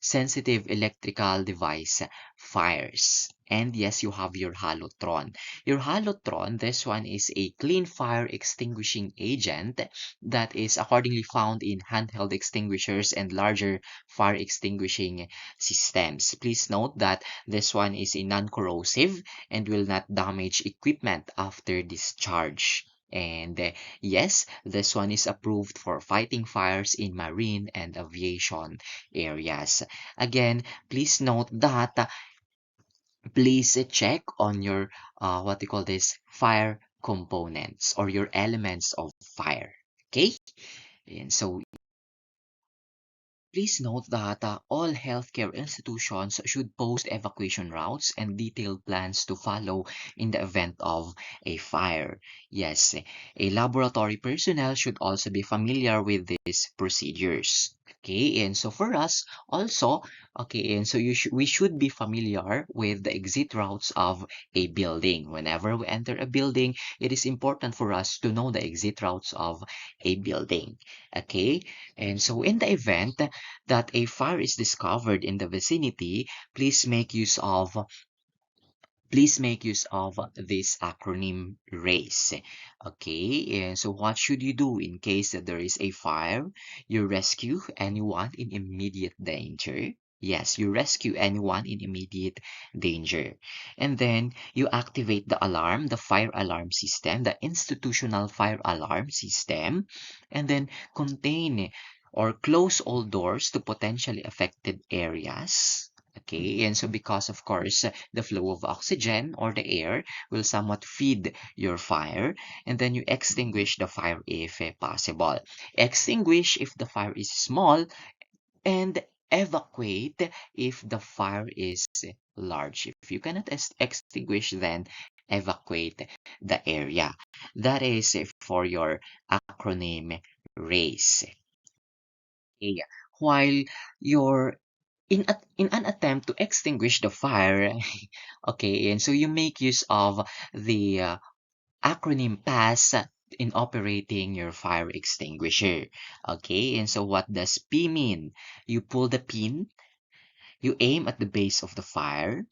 sensitive electrical device fires. And yes, you have your halotron. Your halotron, this one is a clean fire extinguishing agent that is accordingly found in handheld extinguishers and larger fire extinguishing systems. Please note that this one is a non-corrosive and will not damage equipment after discharge. And yes, this one is approved for fighting fires in marine and aviation areas. Again, please note that please check on your what you call this fire components or your elements of fire. Okay, and so please note that all healthcare institutions should post evacuation routes and detailed plans to follow in the event of a fire. Yes, a laboratory personnel should also be familiar with these procedures. Okay, and so for us also, okay, and so we should be familiar with the exit routes of a building. Whenever we enter a building, it is important for us to know the exit routes of a building. Okay, and so in the event that a fire is discovered in the vicinity, please make use of please make use of this acronym RACE. Okay, and so what should you do in case that there is a fire? You rescue anyone in immediate danger. Yes, you rescue anyone in immediate danger. And then you activate the alarm, the fire alarm system, the institutional fire alarm system, and then contain or close all doors to potentially affected areas. Okay, and so because of course the flow of oxygen or the air will somewhat feed your fire, and then you extinguish the fire if possible. Extinguish if the fire is small, and evacuate if the fire is large. If you cannot extinguish, then evacuate the area. That is for your acronym RACE. Okay. While you're in an attempt to extinguish the fire, okay, and so you make use of the acronym PASS in operating your fire extinguisher. Okay, and so what does P mean? You pull the pin, you aim at the base of the fire,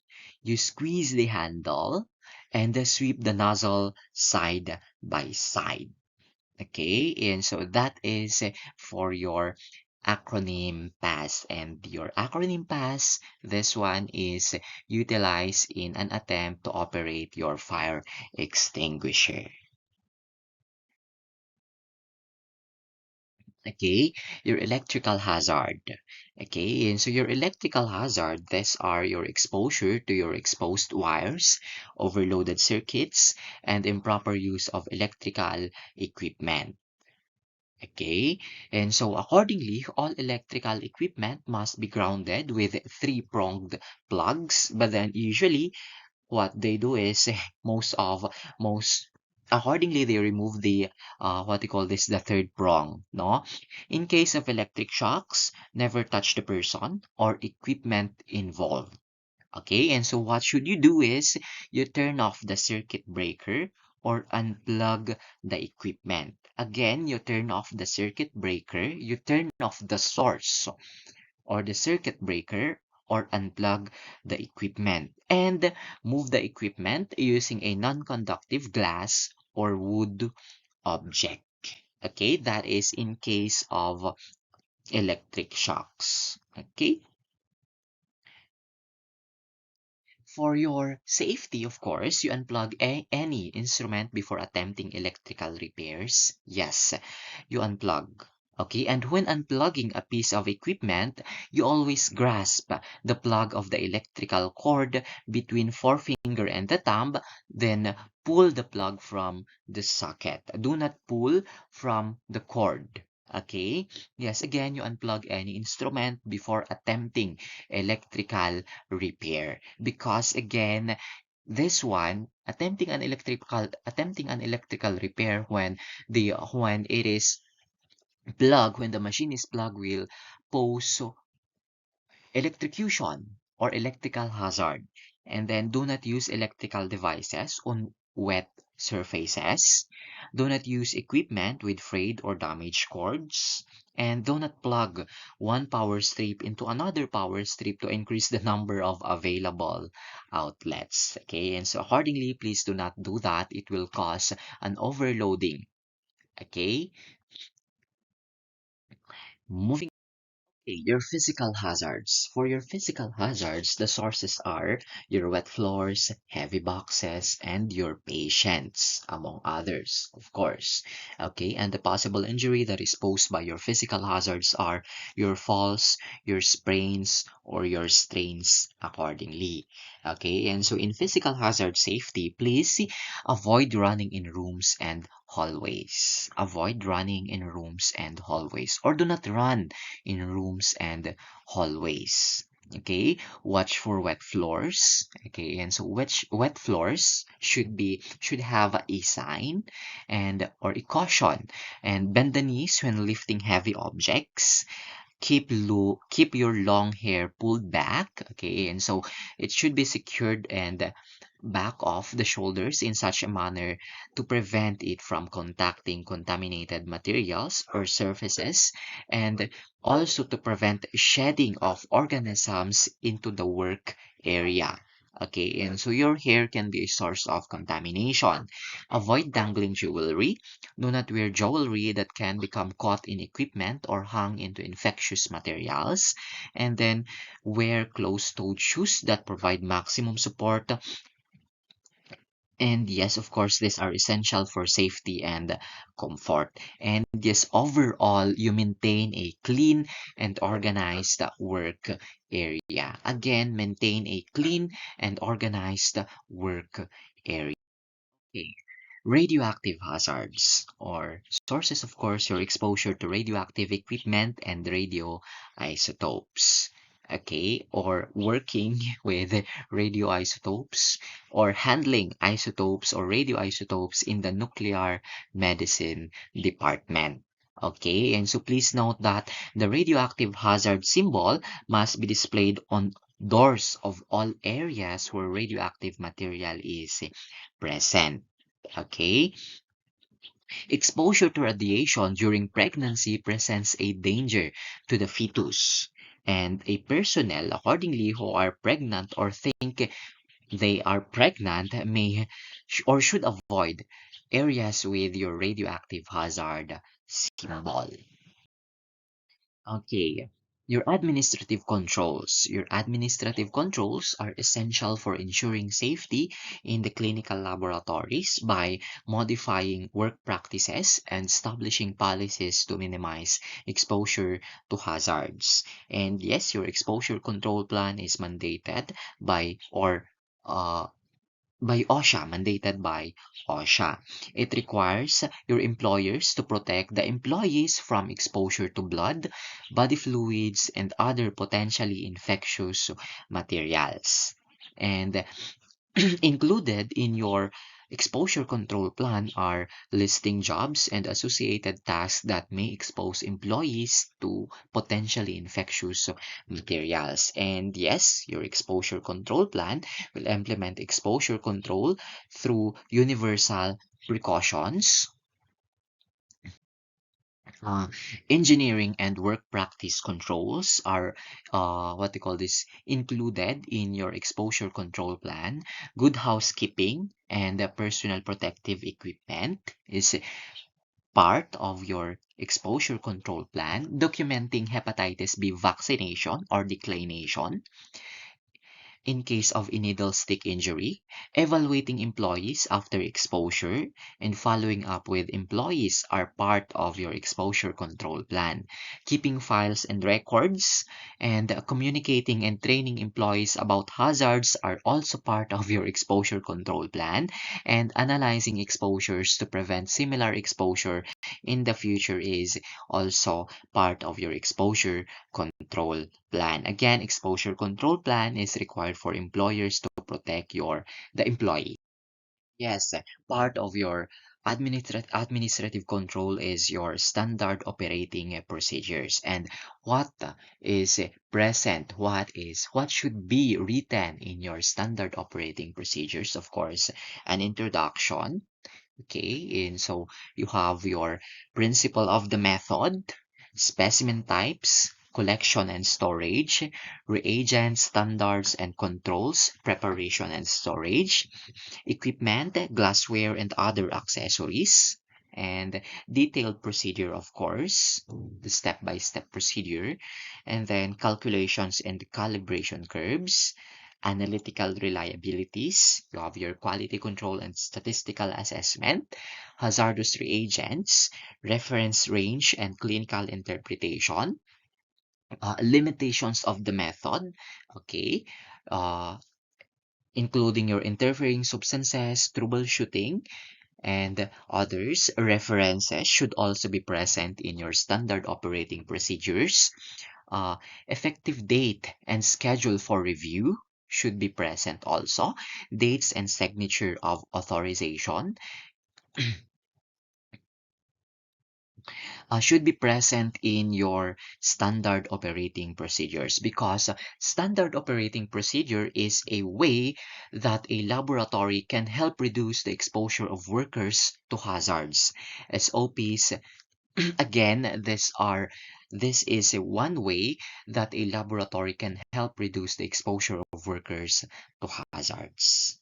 you squeeze the handle, and sweep the nozzle side by side. Okay, and so that is for your acronym PASS. And your acronym PASS, this one is utilized in an attempt to operate your fire extinguisher. Okay, your electrical hazard. Okay, and so your electrical hazard, these are your exposure to your exposed wires, overloaded circuits, and improper use of electrical equipment. Okay, and so accordingly, all electrical equipment must be grounded with three-pronged plugs. But then usually what they do is most accordingly they remove the what they call this the third prong. No, in case of electric shocks, never touch the person or equipment involved. Okay, and so what should you do is you turn off the circuit breaker or unplug the equipment. Again, you turn off the circuit breaker, you turn off the source or the circuit breaker or unplug the equipment and move the equipment using a non-conductive glass or wood object. Okay, that is in case of electric shocks. Okay. For your safety, of course, you unplug any instrument before attempting electrical repairs. Yes, you unplug. Okay, and when unplugging a piece of equipment, you always grasp the plug of the electrical cord between forefinger and the thumb, then pull the plug from the socket. Do not pull from the cord. Okay, yes, again, you unplug any instrument before attempting electrical repair because again this one, attempting an electrical repair when it is plugged, when the machine is plugged, will pose electrocution or electrical hazard. And then do not use electrical devices on wet surfaces. Do not use equipment with frayed or damaged cords. And do not plug one power strip into another power strip to increase the number of available outlets. Okay, and so accordingly, please do not do that. It will cause an overloading. Okay, moving. Okay, your physical hazards. For your physical hazards, the sources are your wet floors, heavy boxes, and your patients, among others, of course. Okay, and the possible injury that is posed by your physical hazards are your falls, your sprains, or your strains accordingly. Okay, and so in physical hazard safety, please avoid running in rooms and hallways. Avoid running in rooms and hallways, or do not run in rooms and hallways. Okay, watch for wet floors. Okay, and so wet floors should have a sign and or a caution, and bend the knees when lifting heavy objects. Keep your long hair pulled back. Okay, and so it should be secured and back off the shoulders in such a manner to prevent it from contacting contaminated materials or surfaces, and also to prevent shedding of organisms into the work area. Okay, and so your hair can be a source of contamination. Avoid dangling jewelry. Do not wear jewelry that can become caught in equipment or hung into infectious materials. And then wear closed-toed shoes that provide maximum support. And yes, of course, these are essential for safety and comfort. And yes, overall, you maintain a clean and organized work area. Again, maintain a clean and organized work area. Okay. Radioactive hazards or sources, of course, your exposure to radioactive equipment and radioisotopes. Okay, or working with radioisotopes or handling isotopes or radioisotopes in the nuclear medicine department. Okay, and so please note that the radioactive hazard symbol must be displayed on doors of all areas where radioactive material is present. Okay, exposure to radiation during pregnancy presents a danger to the fetus, and a personnel accordingly who are pregnant or think they are pregnant may or should avoid areas with your radioactive hazard symbol. Okay. Your administrative controls. Your administrative controls are essential for ensuring safety in the clinical laboratories by modifying work practices and establishing policies to minimize exposure to hazards. And yes, your exposure control plan is uh, mandated by OSHA. It requires your employers to protect the employees from exposure to blood, body fluids, and other potentially infectious materials. And included in your exposure control plan are listing jobs and associated tasks that may expose employees to potentially infectious materials. And yes, your exposure control plan will implement exposure control through universal precautions, uh, engineering and work practice controls are what they call this included in your exposure control plan. Good housekeeping and personal protective equipment is part of your exposure control plan. Documenting hepatitis B vaccination or declination in case of a needle stick injury, evaluating employees after exposure, and following up with employees are part of your exposure control plan. Keeping files and records, and communicating and training employees about hazards are also part of your exposure control plan. And analyzing exposures to prevent similar exposure in the future is also part of your exposure control plan. Again, exposure control plan is required for employers to protect the employee. Yes, part of your administrative control is your standard operating procedures, and what is present, what should be written in your standard operating procedures. Of course, an introduction. Okay, and so you have your principle of the method, specimen types, collection and storage, reagents, standards and controls, preparation and storage, equipment, glassware, and other accessories, and detailed procedure, of course, the step-by-step procedure, and then calculations and calibration curves, analytical reliabilities, you have your quality control and statistical assessment, hazardous reagents, reference range and clinical interpretation, limitations of the method, okay, uh, including your interfering substances, troubleshooting, and others. References should also be present in your standard operating procedures. Uh, Effective date and schedule for review should be present also. Dates and signature of authorization should be present in your standard operating procedures, because standard operating procedure is a way that a laboratory can help reduce the exposure of workers to hazards. SOPs, again, this is one way that a laboratory can help reduce the exposure of workers to hazards.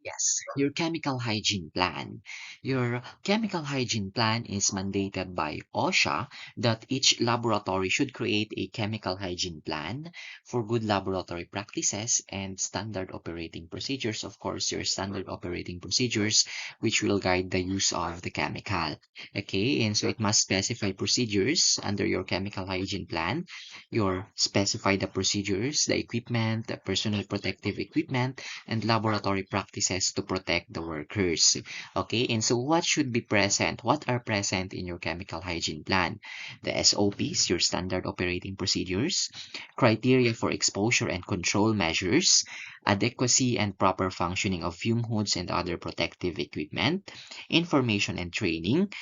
Yes, your chemical hygiene plan. Your chemical hygiene plan is mandated by OSHA that each laboratory should create a chemical hygiene plan for good laboratory practices and standard operating procedures. Of course, your standard operating procedures, which will guide the use of the chemical. Okay, and so it must specify procedures under your chemical hygiene plan. Your specify the procedures, the equipment, the personal protective equipment, and laboratory practices to protect the workers. Okay, and so what should be present? What are present in your chemical hygiene plan? The SOPs, your standard operating procedures, criteria for exposure and control measures, adequacy and proper functioning of fume hoods and other protective equipment, information and training,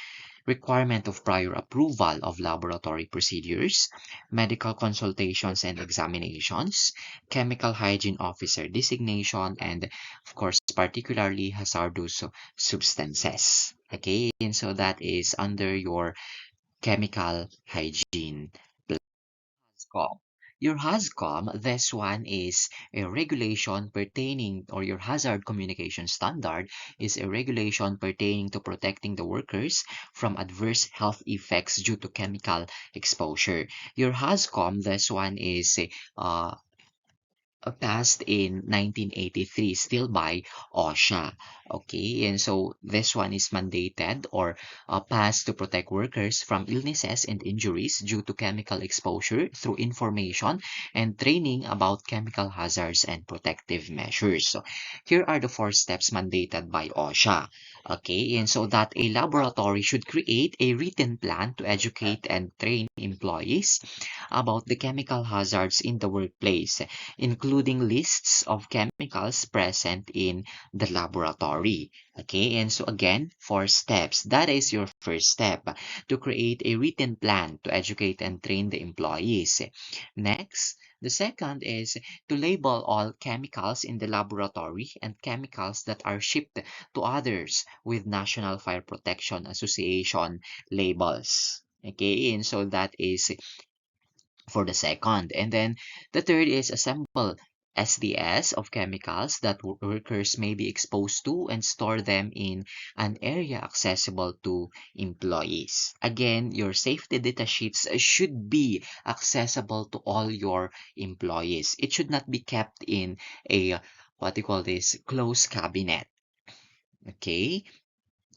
requirement of prior approval of laboratory procedures, medical consultations and examinations, chemical hygiene officer designation, and of course, particularly hazardous substances. Okay, and so that is under your chemical hygiene. HAZCOM. Your HAZCOM, this one is a regulation pertaining, or your hazard communication standard is a regulation pertaining to protecting the workers from adverse health effects due to chemical exposure. Your HAZCOM, this one is uh, passed in 1983 still by OSHA. Okay, and so this one is mandated or passed to protect workers from illnesses and injuries due to chemical exposure through information and training about chemical hazards and protective measures. So here are the 4 steps mandated by OSHA. Okay, and so that a laboratory should create a written plan to educate and train employees about the chemical hazards in the workplace, including lists of chemicals present in the laboratory. Okay, and so again, 4 steps. That is your first step, to create a written plan to educate and train the employees. Next, the second is to label all chemicals in the laboratory and chemicals that are shipped to others with National Fire Protection Association labels. Okay, and so that is for the second. And then the third is assemble SDS of chemicals that workers may be exposed to and store them in an area accessible to employees. Again, your safety data sheets should be accessible to all your employees. It should not be kept in a what you call this closed cabinet. Okay,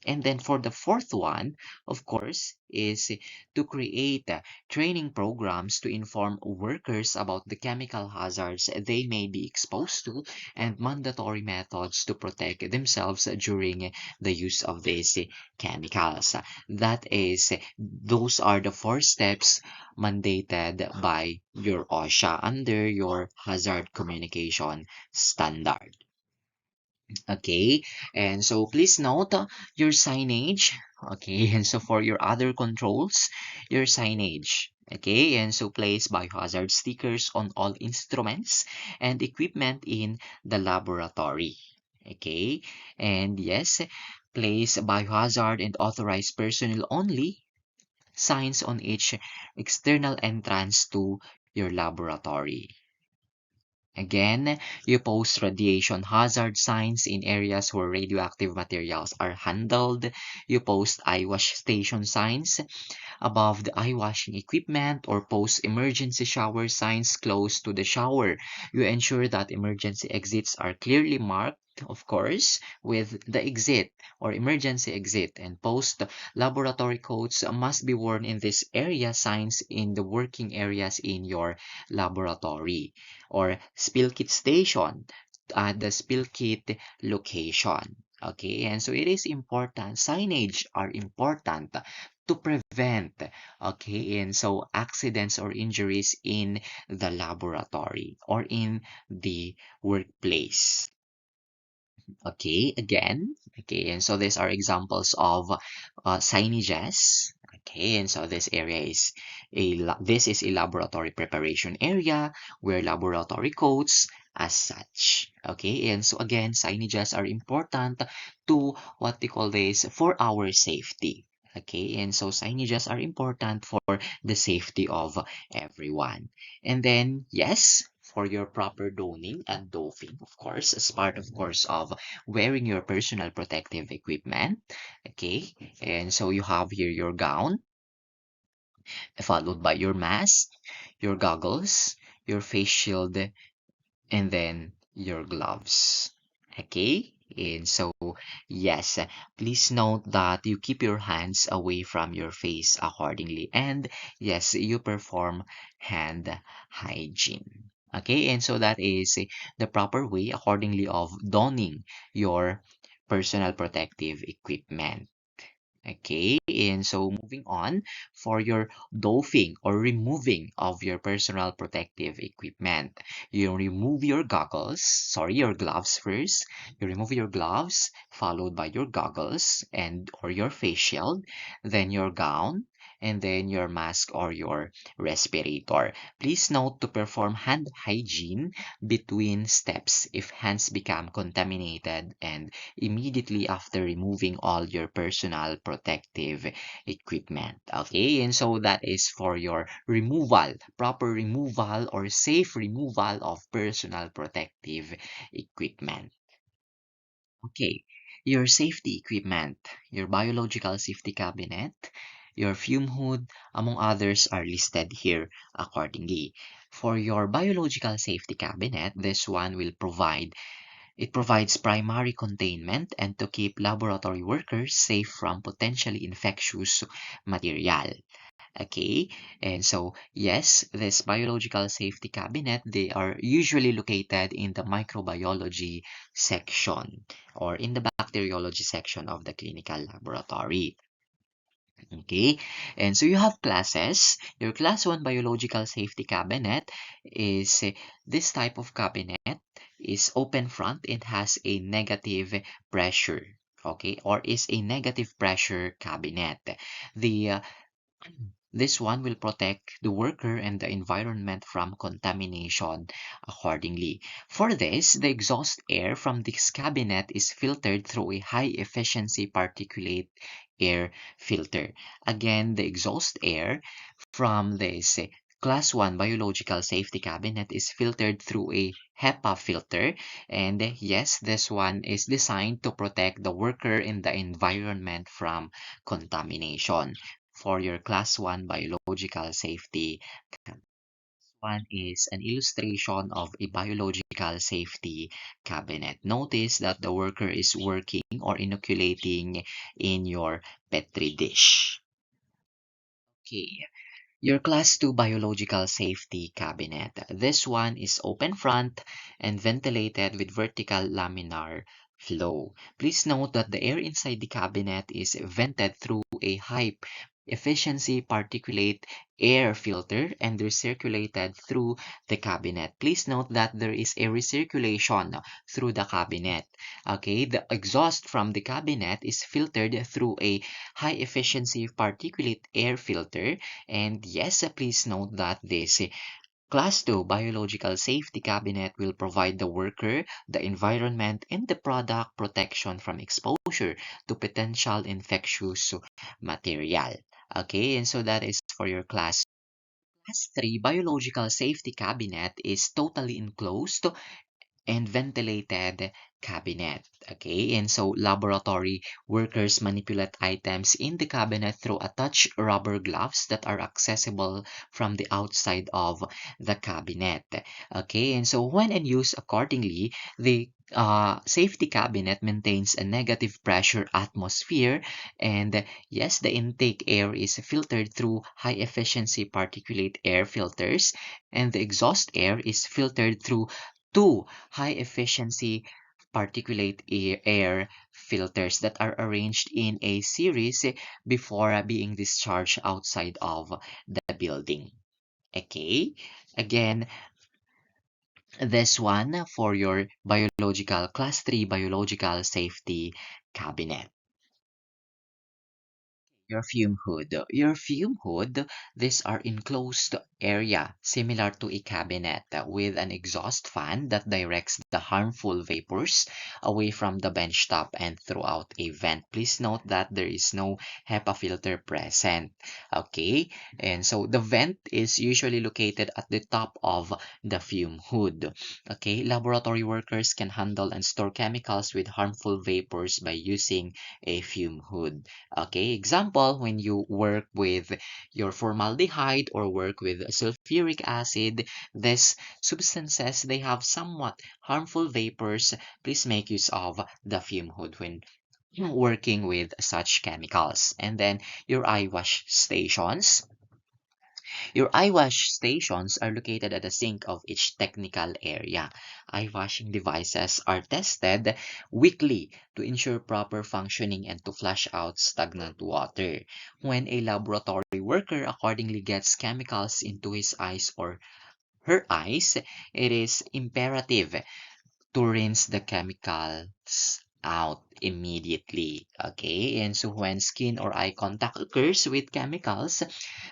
And then for the fourth one, of course, is to create training programs to inform workers about the chemical hazards they may be exposed to and mandatory methods to protect themselves during the use of these chemicals. That is, those are the four steps mandated by your OSHA under your hazard communication standard. Okay, and so please note your signage. Okay, and so for your other controls, your signage. Okay, and so place biohazard stickers on all instruments and equipment in the laboratory. Okay, and yes, place biohazard and authorized personnel only signs on each external entrance to your laboratory. Again, you post radiation hazard signs in areas where radioactive materials are handled. You post eye wash station signs above the eye washing equipment or post emergency shower signs close to the shower. You ensure that emergency exits are clearly marked, of course, with the exit or emergency exit, and post laboratory coats must be worn in this area signs in the working areas in your laboratory or spill kit station at the spill kit location. Okay, and so it is important, signage are important to prevent, okay, and so accidents or injuries in the laboratory or in the workplace. Okay, again, okay, and so these are examples of signages. Okay, and so this area is this is a laboratory preparation area where laboratory coats as such. Okay, and so again, signages are important to what they call this for our safety. Okay, and so signages are important for the safety of everyone. And then, yes, for your proper donning and doffing, of course, as part, of course, of wearing your personal protective equipment. Okay, and so you have here your gown, followed by your mask, your goggles, your face shield, and then your gloves. Okay, and so yes, please note that you keep your hands away from your face accordingly, and yes, you perform hand hygiene. Okay, and so that is the proper way accordingly of donning your personal protective equipment. Okay, and so moving on for your doffing or removing of your personal protective equipment. You remove your goggles, sorry, your gloves first. You remove your gloves, followed by your goggles and or your face shield, then your gown, and then your mask or your respirator. Please note to perform hand hygiene between steps if hands become contaminated and immediately after removing all your personal protective equipment. Okay, and so that is for your removal, proper removal or safe removal of personal protective equipment. Okay, your safety equipment, your biological safety cabinet, your fume hood, among others, are listed here accordingly. For your biological safety cabinet, this one will provide it provides primary containment and to keep laboratory workers safe from potentially infectious material. Okay, and so yes, this biological safety cabinet, they are usually located in the microbiology section or in the bacteriology section of the clinical laboratory. Okay, and so you have classes. Your class 1 biological safety cabinet is this type of cabinet is open front. It has a negative pressure. Okay, or is a negative pressure cabinet. The This one will protect the worker and the environment from contamination accordingly. For this, the exhaust air from this cabinet is filtered through a high efficiency particulate air filter. Again, the exhaust air from this Class 1 biological safety cabinet is filtered through a HEPA filter. And yes, this one is designed to protect the worker and the environment from contamination for your Class 1 biological safety. One is an illustration of a biological safety cabinet. Notice that the worker is working or inoculating in your Petri dish. Okay, your Class 2 Biological Safety Cabinet. This one is open front and ventilated with vertical laminar flow. Please note that the air inside the cabinet is vented through a high efficiency particulate air filter and recirculated through the cabinet. Please note that there is a recirculation through the cabinet. Okay, the exhaust from the cabinet is filtered through a high efficiency particulate air filter, and yes, please note that this Class 2 biological safety cabinet will provide the worker, the environment, and the product protection from exposure to potential infectious material. Okay, and so that is for your Class 3 biological safety cabinet is totally enclosed and ventilated cabinet. Okay, and so laboratory workers manipulate items in the cabinet through attached rubber gloves that are accessible from the outside of the cabinet. Okay, and so when in use accordingly, the safety cabinet maintains a negative pressure atmosphere, and yes, the intake air is filtered through high efficiency particulate air filters, and the exhaust air is filtered through two high efficiency particulate air filters that are arranged in a series before being discharged outside of the building. Okay, again, this one for your biological class 3 biological safety cabinet. Your fume hood. Your fume hood, these are enclosed area similar to a cabinet with an exhaust fan that directs the harmful vapors away from the benchtop and throughout a vent. Please note that there is no HEPA filter present. Okay, and so the vent is usually located at the top of the fume hood. Okay, laboratory workers can handle and store chemicals with harmful vapors by using a fume hood. Okay, example, when you work with your formaldehyde or work with sulfuric acid, these substances, they have somewhat harmful vapors. Please make use of the fume hood when working with such chemicals. And then your eye wash stations. Your eye wash stations are located at the sink of each technical area. Eye washing devices are tested weekly to ensure proper functioning and to flush out stagnant water. When a laboratory worker accordingly gets chemicals into his eyes or her eyes, it is imperative to rinse the chemicals out immediately. Okay, and so when skin or eye contact occurs with chemicals,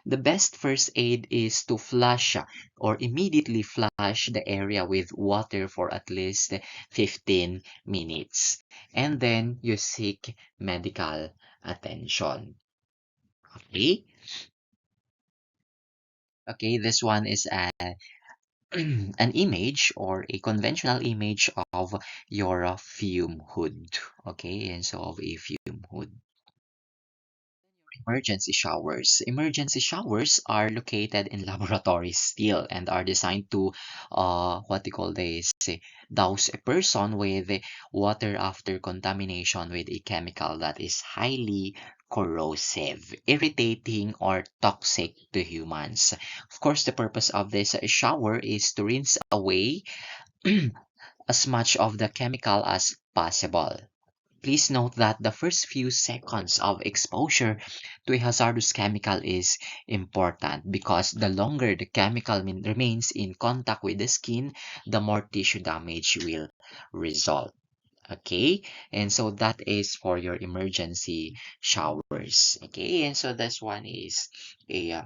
the best first aid is to flush or immediately flush the area with water for at least 15 minutes. And then you seek medical attention. Okay? Okay, this one is an image or a conventional image of your fume hood. Okay, and so of a fume hood. Emergency showers. Emergency showers are located in laboratories still and are designed to what they call this douse a person with water after contamination with a chemical that is highly corrosive, irritating, or toxic to humans. Of course, the purpose of this shower is to rinse away as much of the chemical as possible. Please note that the first few seconds of exposure to a hazardous chemical is important because the longer the chemical remains in contact with the skin, the more tissue damage will result. Okay, and so that is for your emergency showers. Okay, and so this one is a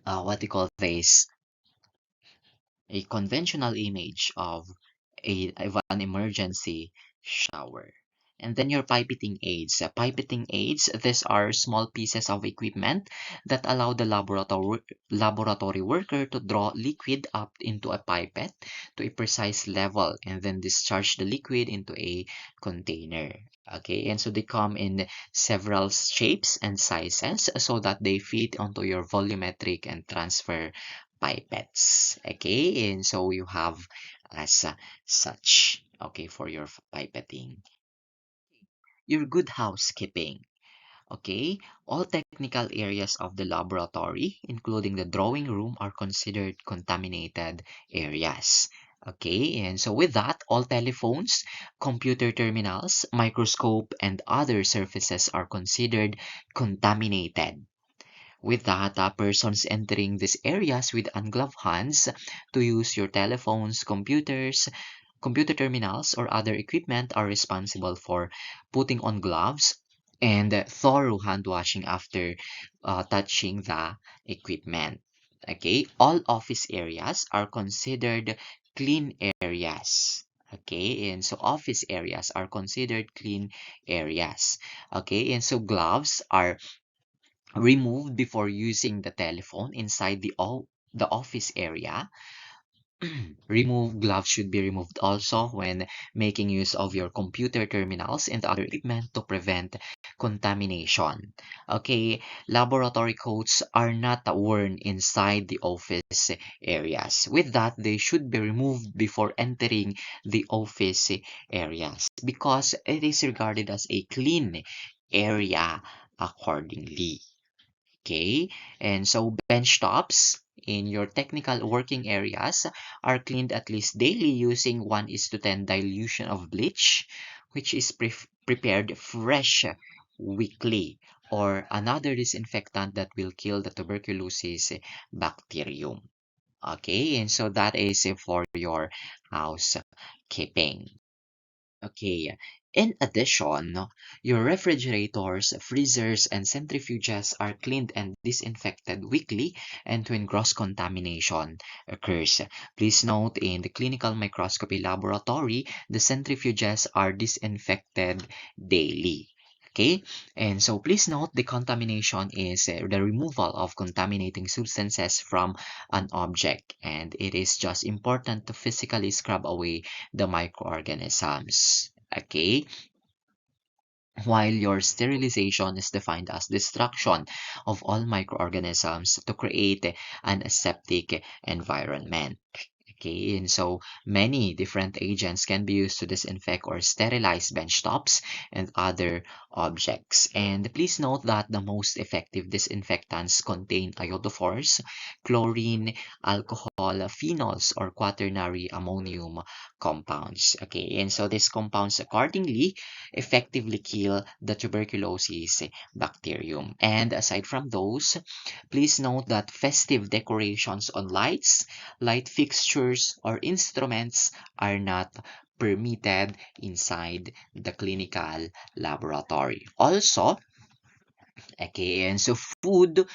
what do you call this? A conventional image of an emergency shower. And then your pipetting aids. Pipetting aids, these are small pieces of equipment that allow the laboratory worker to draw liquid up into a pipette to a precise level and then discharge the liquid into a container. Okay, and so they come in several shapes and sizes so that they fit onto your volumetric and transfer pipettes. Okay, and so you have as such. Okay, for your pipetting. Your good housekeeping. Okay, all technical areas of the laboratory, including the drawing room, are considered contaminated areas. Okay, and so with that, all telephones, computer terminals, microscope, and other surfaces are considered contaminated. With that, persons entering these areas with ungloved hands to use your telephones, computers, computer terminals, or other equipment are responsible for putting on gloves and thorough hand washing after touching the equipment. Okay, all office areas are considered clean areas. Okay, and so office areas are considered clean areas. Okay, and so gloves are removed before using the telephone inside the office area. Remove gloves should be removed also when making use of your computer terminals and other equipment to prevent contamination. Okay, laboratory coats are not worn inside the office areas. With that, they should be removed before entering the office areas because it is regarded as a clean area accordingly. Okay, and so bench tops in your technical working areas are cleaned at least daily using 1 is to 10 dilution of bleach, which is prepared fresh weekly, or another disinfectant that will kill the tuberculosis bacterium. Okay, and so that is for your housekeeping. Okay. In addition, your refrigerators, freezers, and centrifuges are cleaned and disinfected weekly and when gross contamination occurs. Please note in the clinical microscopy laboratory, the centrifuges are disinfected daily. Okay, and so please note the contamination is the removal of contaminating substances from an object, and it is just important to physically scrub away the microorganisms. Okay, while your sterilization is defined as destruction of all microorganisms to create an aseptic environment. Okay, and so many different agents can be used to disinfect or sterilize bench tops and other objects. And please note that the most effective disinfectants contain iodophores, chlorine, alcohol, phenols, or quaternary ammonium compounds. Okay, and so these compounds accordingly effectively kill the tuberculosis bacterium. And aside from those, please note that festive decorations on lights, light fixtures, or instruments are not permitted inside the clinical laboratory. Also, okay, and so food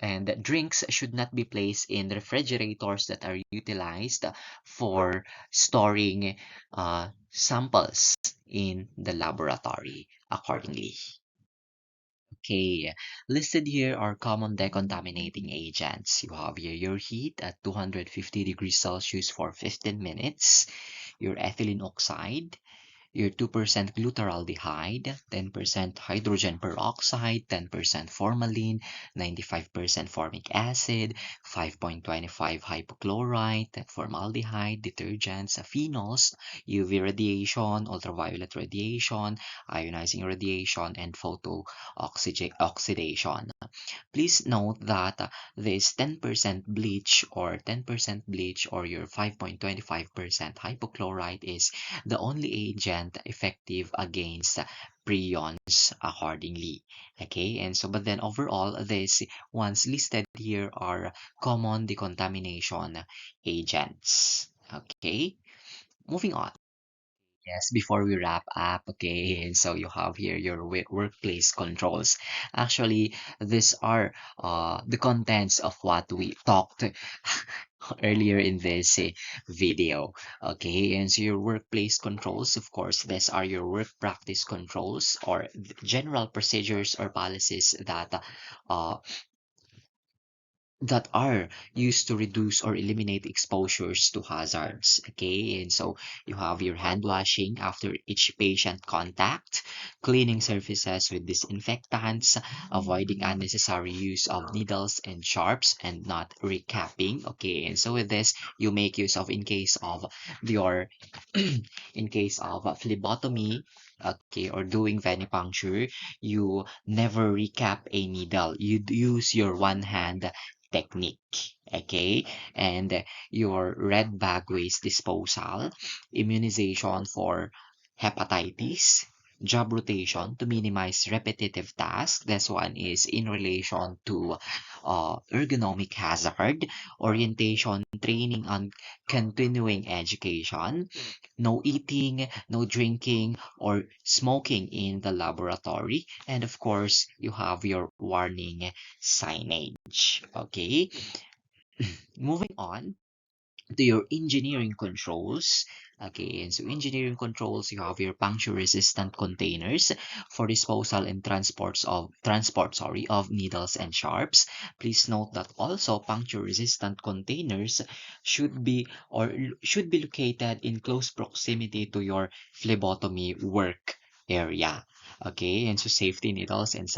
and drinks should not be placed in refrigerators that are utilized for storing samples in the laboratory accordingly. Okay, listed here are common decontaminating agents. You have here your heat at 250 degrees Celsius for 15 minutes, your ethylene oxide, your 2% glutaraldehyde, 10% hydrogen peroxide, 10% formalin, 95% formic acid, 5.25 hypochlorite, formaldehyde, detergents, phenols, UV radiation, ultraviolet radiation, ionizing radiation, and photo oxidation. Please note that this 10% bleach or your 5.25% hypochlorite is the only agent effective against prions accordingly. Okay, and so but then overall, these ones listed here are common decontamination agents. Okay, moving on. Yes, before we wrap up, okay, so you have here your workplace controls. Actually, these are the contents of what we talked earlier in this video. Okay, and so your workplace controls, of course, these are your work practice controls or general procedures or policies that uh, that are used to reduce or eliminate exposures to hazards. Okay, and so you have your hand washing after each patient contact, cleaning surfaces with disinfectants, avoiding unnecessary use of needles and sharps, and not recapping. Okay, and so with this, you make use of in case of your in case of phlebotomy. Okay, or doing venipuncture, you never recap a needle. You use your one hand technique. Okay, and your red bag waste disposal, immunization for hepatitis, job rotation to minimize repetitive tasks. This one is in relation to ergonomic hazard, orientation, training on continuing education, no eating, no drinking, or smoking in the laboratory. And of course, you have your warning signage. Okay, moving on to your engineering controls. Okay, and so engineering controls, you have your puncture resistant containers for disposal and transport of needles and sharps. Please note that also puncture resistant containers should be located in close proximity to your phlebotomy work area. Okay, and so safety needles and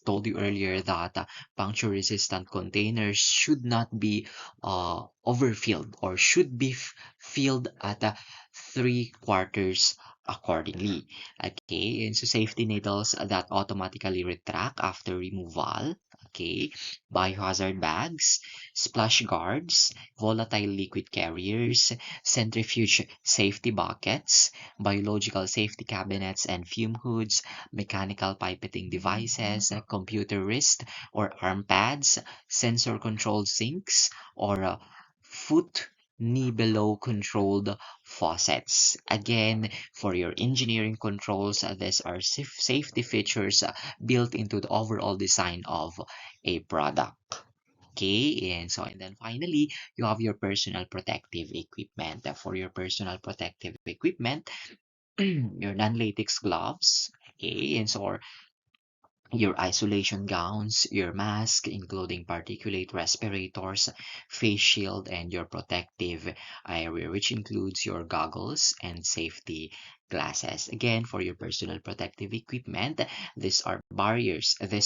told you earlier that puncture resistant containers should not be overfilled or should be filled at 3/4 accordingly. Okay, and so safety needles that automatically retract after removal. Okay, biohazard bags, splash guards, volatile liquid carriers, centrifuge safety buckets, biological safety cabinets and fume hoods, mechanical pipetting devices, computer wrist or arm pads, sensor controlled sinks, or foot knee below controlled faucets. Again, for your engineering controls, these are safety features built into the overall design of a product. Okay, and then finally, you have your personal protective equipment. For your personal protective equipment, your non-latex gloves, okay, and so your isolation gowns, your mask, including particulate respirators, face shield, and your protective eyewear, which includes your goggles and safety glasses. Again, for your personal protective equipment, these are barriers. They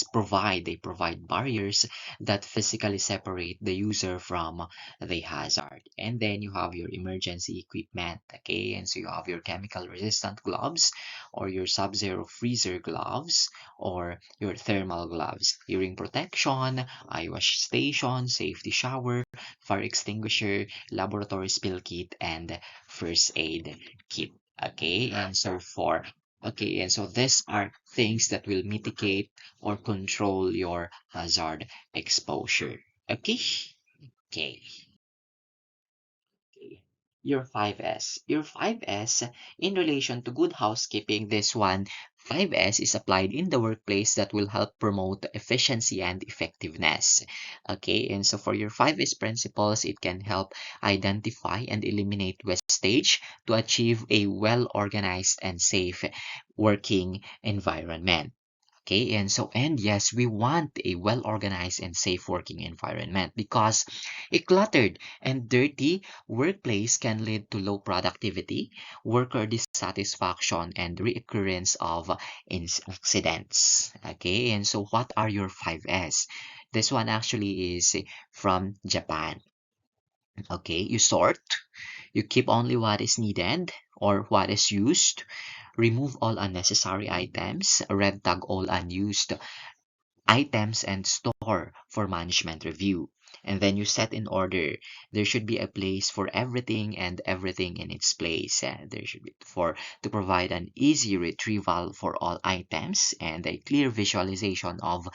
provide barriers that physically separate the user from the hazard. And then you have your emergency equipment, okay? And so you have your chemical resistant gloves or your sub-zero freezer gloves or your thermal gloves, hearing protection, eye wash station, safety shower, fire extinguisher, laboratory spill kit, and first aid kit. Okay, and so these are things that will mitigate or control your hazard exposure. Okay, okay. Okay. Your 5S. Your 5S, in relation to good housekeeping, this one, 5S is applied in the workplace that will help promote efficiency and effectiveness. Okay, and so for your 5S principles, it can help identify and eliminate wastage to achieve a well-organized and safe working environment. Okay, and yes, we want a well-organized and safe working environment because a cluttered and dirty workplace can lead to low productivity, worker dissatisfaction, and reoccurrence of accidents. Okay, and so what are your 5S? This one actually is from Japan. Okay, you sort, you keep only what is needed or what is used, remove all unnecessary items, red tag all unused items and store for management review. And then you set in order. There should be a place for everything and everything in its place. There should be for to provide an easy retrieval for all items and a clear visualization of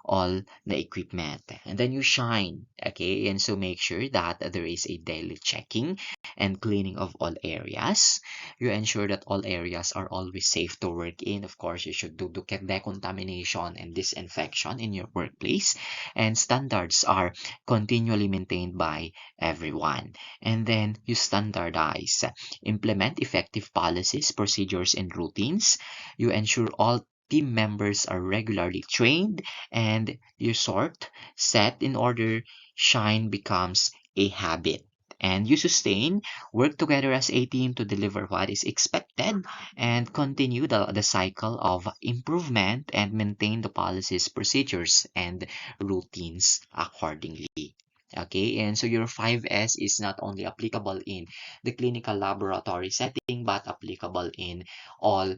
all the equipment. And then you shine, okay? And so make sure that there is a daily checking and cleaning of all areas. You ensure that all areas are always safe to work in. Of course, you should do decontamination and disinfection in your workplace. And standards are continually maintained by everyone. And then you standardize, implement effective policies, procedures, and routines. You ensure all team members are regularly trained, and you sort, set in order, shine becomes a habit. And you sustain, work together as a team to deliver what is expected, and continue the cycle of improvement and maintain the policies, procedures, and routines accordingly. Okay, and so your 5S is not only applicable in the clinical laboratory setting, but applicable in all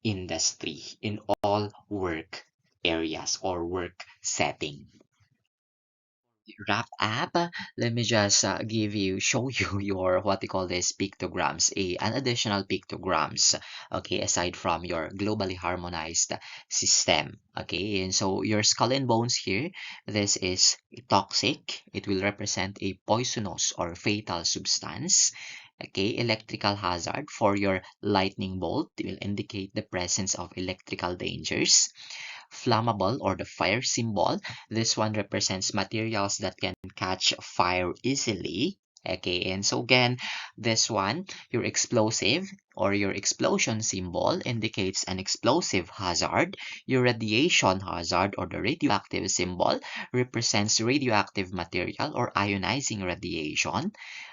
industry, in all work areas or work setting. Wrap up, let me just show you your what we call this pictograms, an additional pictograms, okay, aside from your globally harmonized system, okay, and so your skull and bones here, this is toxic, it will represent a poisonous or fatal substance. Okay, electrical hazard for your lightning bolt will indicate the presence of electrical dangers. Flammable or the fire symbol. This one represents materials that can catch fire easily. Okay, and so again, this one, your explosive or your explosion symbol indicates an explosive hazard. Your radiation hazard or the radioactive symbol represents radioactive material or ionizing radiation.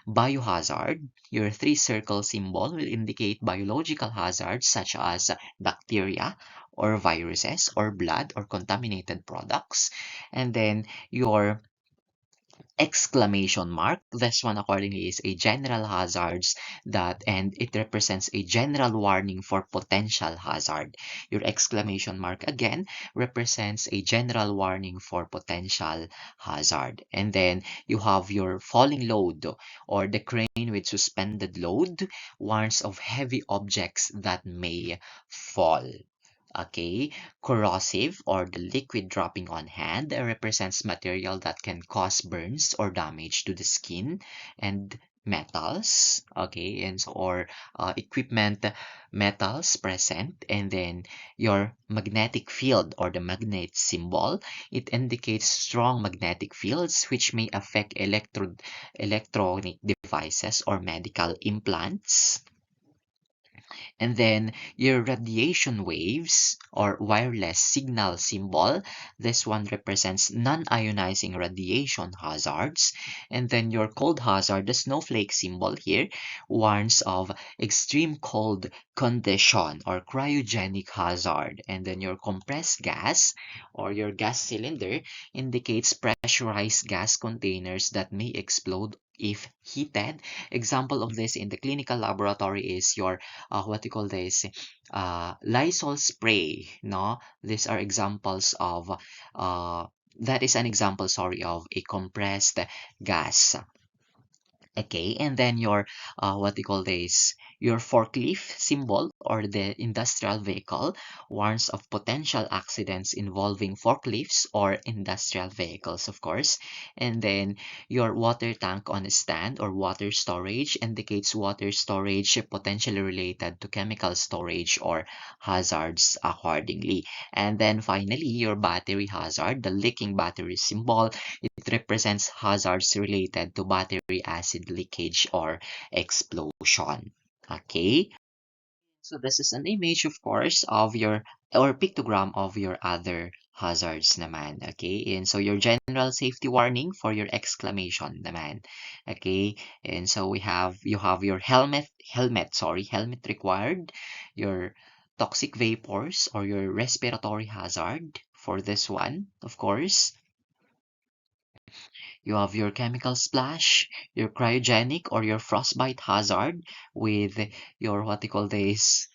Biohazard, your three circle symbol will indicate biological hazards such as bacteria, or viruses or blood or contaminated products. And then your exclamation mark, this one accordingly is a general hazards that, and it represents a general warning for potential hazard. Your exclamation mark again represents a general warning for potential hazard. And then you have your falling load or the crane with suspended load warns of heavy objects that may fall. Okay, corrosive or the liquid dropping on hand represents material that can cause burns or damage to the skin and metals. Okay, and so or equipment metals present, and then your magnetic field or the magnet symbol, it indicates strong magnetic fields which may affect electronic devices or medical implants. And then your radiation waves or wireless signal symbol, this one represents non-ionizing radiation hazards. And then your cold hazard, the snowflake symbol here, warns of extreme cold condition or cryogenic hazard. And then your compressed gas or your gas cylinder indicates pressurized gas containers that may explode if heated. Example of this in the clinical laboratory is your what you call this Lysol spray, no, these are examples of uh, that is an example, sorry, of a compressed gas. Okay, and then your what do you call this? Your forklift symbol or the industrial vehicle warns of potential accidents involving forklifts or industrial vehicles, of course. And then your water tank on a stand or water storage indicates water storage potentially related to chemical storage or hazards accordingly. And then finally, your battery hazard, the leaking battery symbol, it represents hazards related to battery acid leakage or explosion. Okay, so this is an image, of course, of your or pictogram of your other hazards naman. Okay, and so your general safety warning for your exclamation naman. Okay, and so you have your helmet required, your toxic vapors or your respiratory hazard for this one, of course. You have your chemical splash, your cryogenic or your frostbite hazard with your what you call this,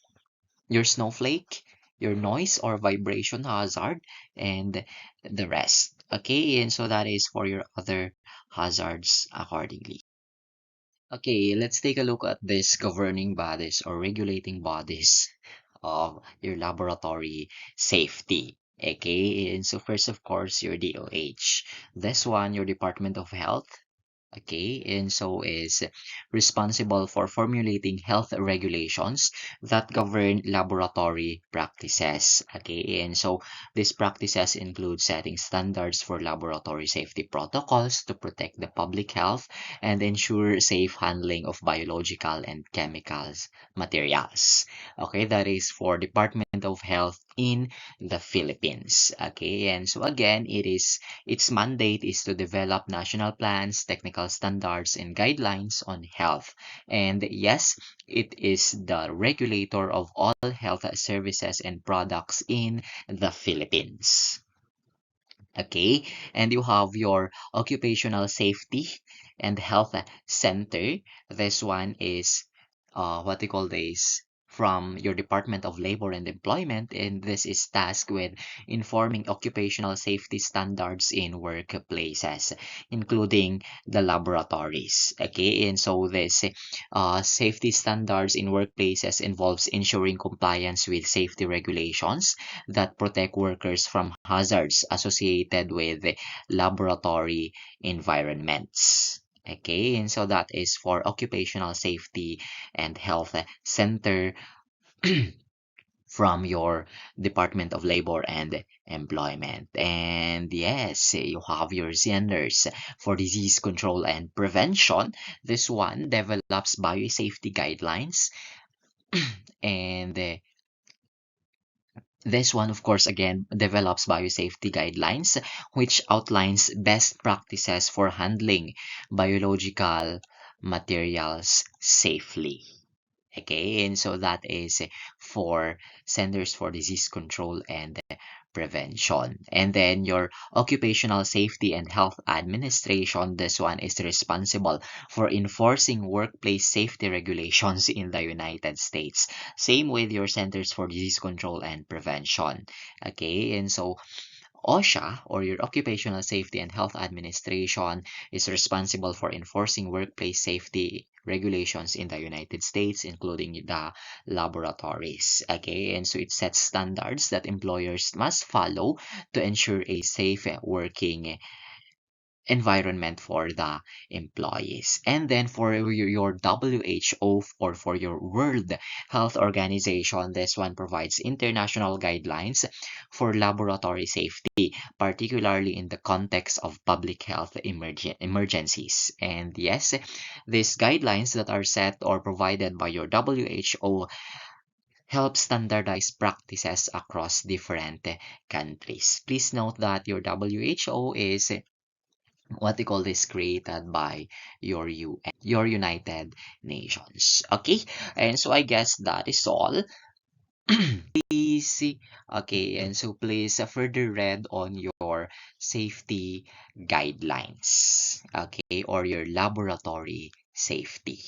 your snowflake, your noise or vibration hazard, and the rest. Okay, and so that is for your other hazards accordingly. Okay, let's take a look at this governing bodies or regulating bodies of your laboratory safety. Okay, and so first, of course, your DOH. This one, your Department of Health. Okay, and so is responsible for formulating health regulations that govern laboratory practices. Okay, and so these practices include setting standards for laboratory safety protocols to protect the public health and ensure safe handling of biological and chemicals materials. Okay, that is for Department of Health in the Philippines. Okay, and so again, its mandate is to develop national plans, technical standards, and guidelines on health. And yes, it is the regulator of all health services and products in the Philippines. Okay, and you have your occupational safety and health center. This one is what they call this from your Department of Labor and Employment, and this is tasked with informing occupational safety standards in workplaces, including the laboratories. Okay, and so this safety standards in workplaces involves ensuring compliance with safety regulations that protect workers from hazards associated with laboratory environments. Okay, and so that is for occupational safety and health center from your Department of Labor and Employment. And yes, you have your centers for disease control and prevention. This one develops biosafety guidelines and this one, of course, again, develops biosafety guidelines, which outlines best practices for handling biological materials safely. Okay, and so that is for Centers for Disease Control and Prevention. And then your Occupational Safety and Health Administration, this one is responsible for enforcing workplace safety regulations in the United States. Same with your Centers for Disease Control and Prevention. Okay, and so OSHA, or your Occupational Safety and Health Administration, is responsible for enforcing workplace safety regulations in the United States, including the laboratories. Okay, and so it sets standards that employers must follow to ensure a safe working environment for the employees. And then for your WHO or for your World Health Organization, this one provides international guidelines for laboratory safety, particularly in the context of public health emergencies. And yes, these guidelines that are set or provided by your WHO help standardize practices across different countries. Please note that your WHO is what they call this created by your your United Nations. Okay, and so I guess that is all. Please, okay, and so please further read on your safety guidelines, okay, or your laboratory safety.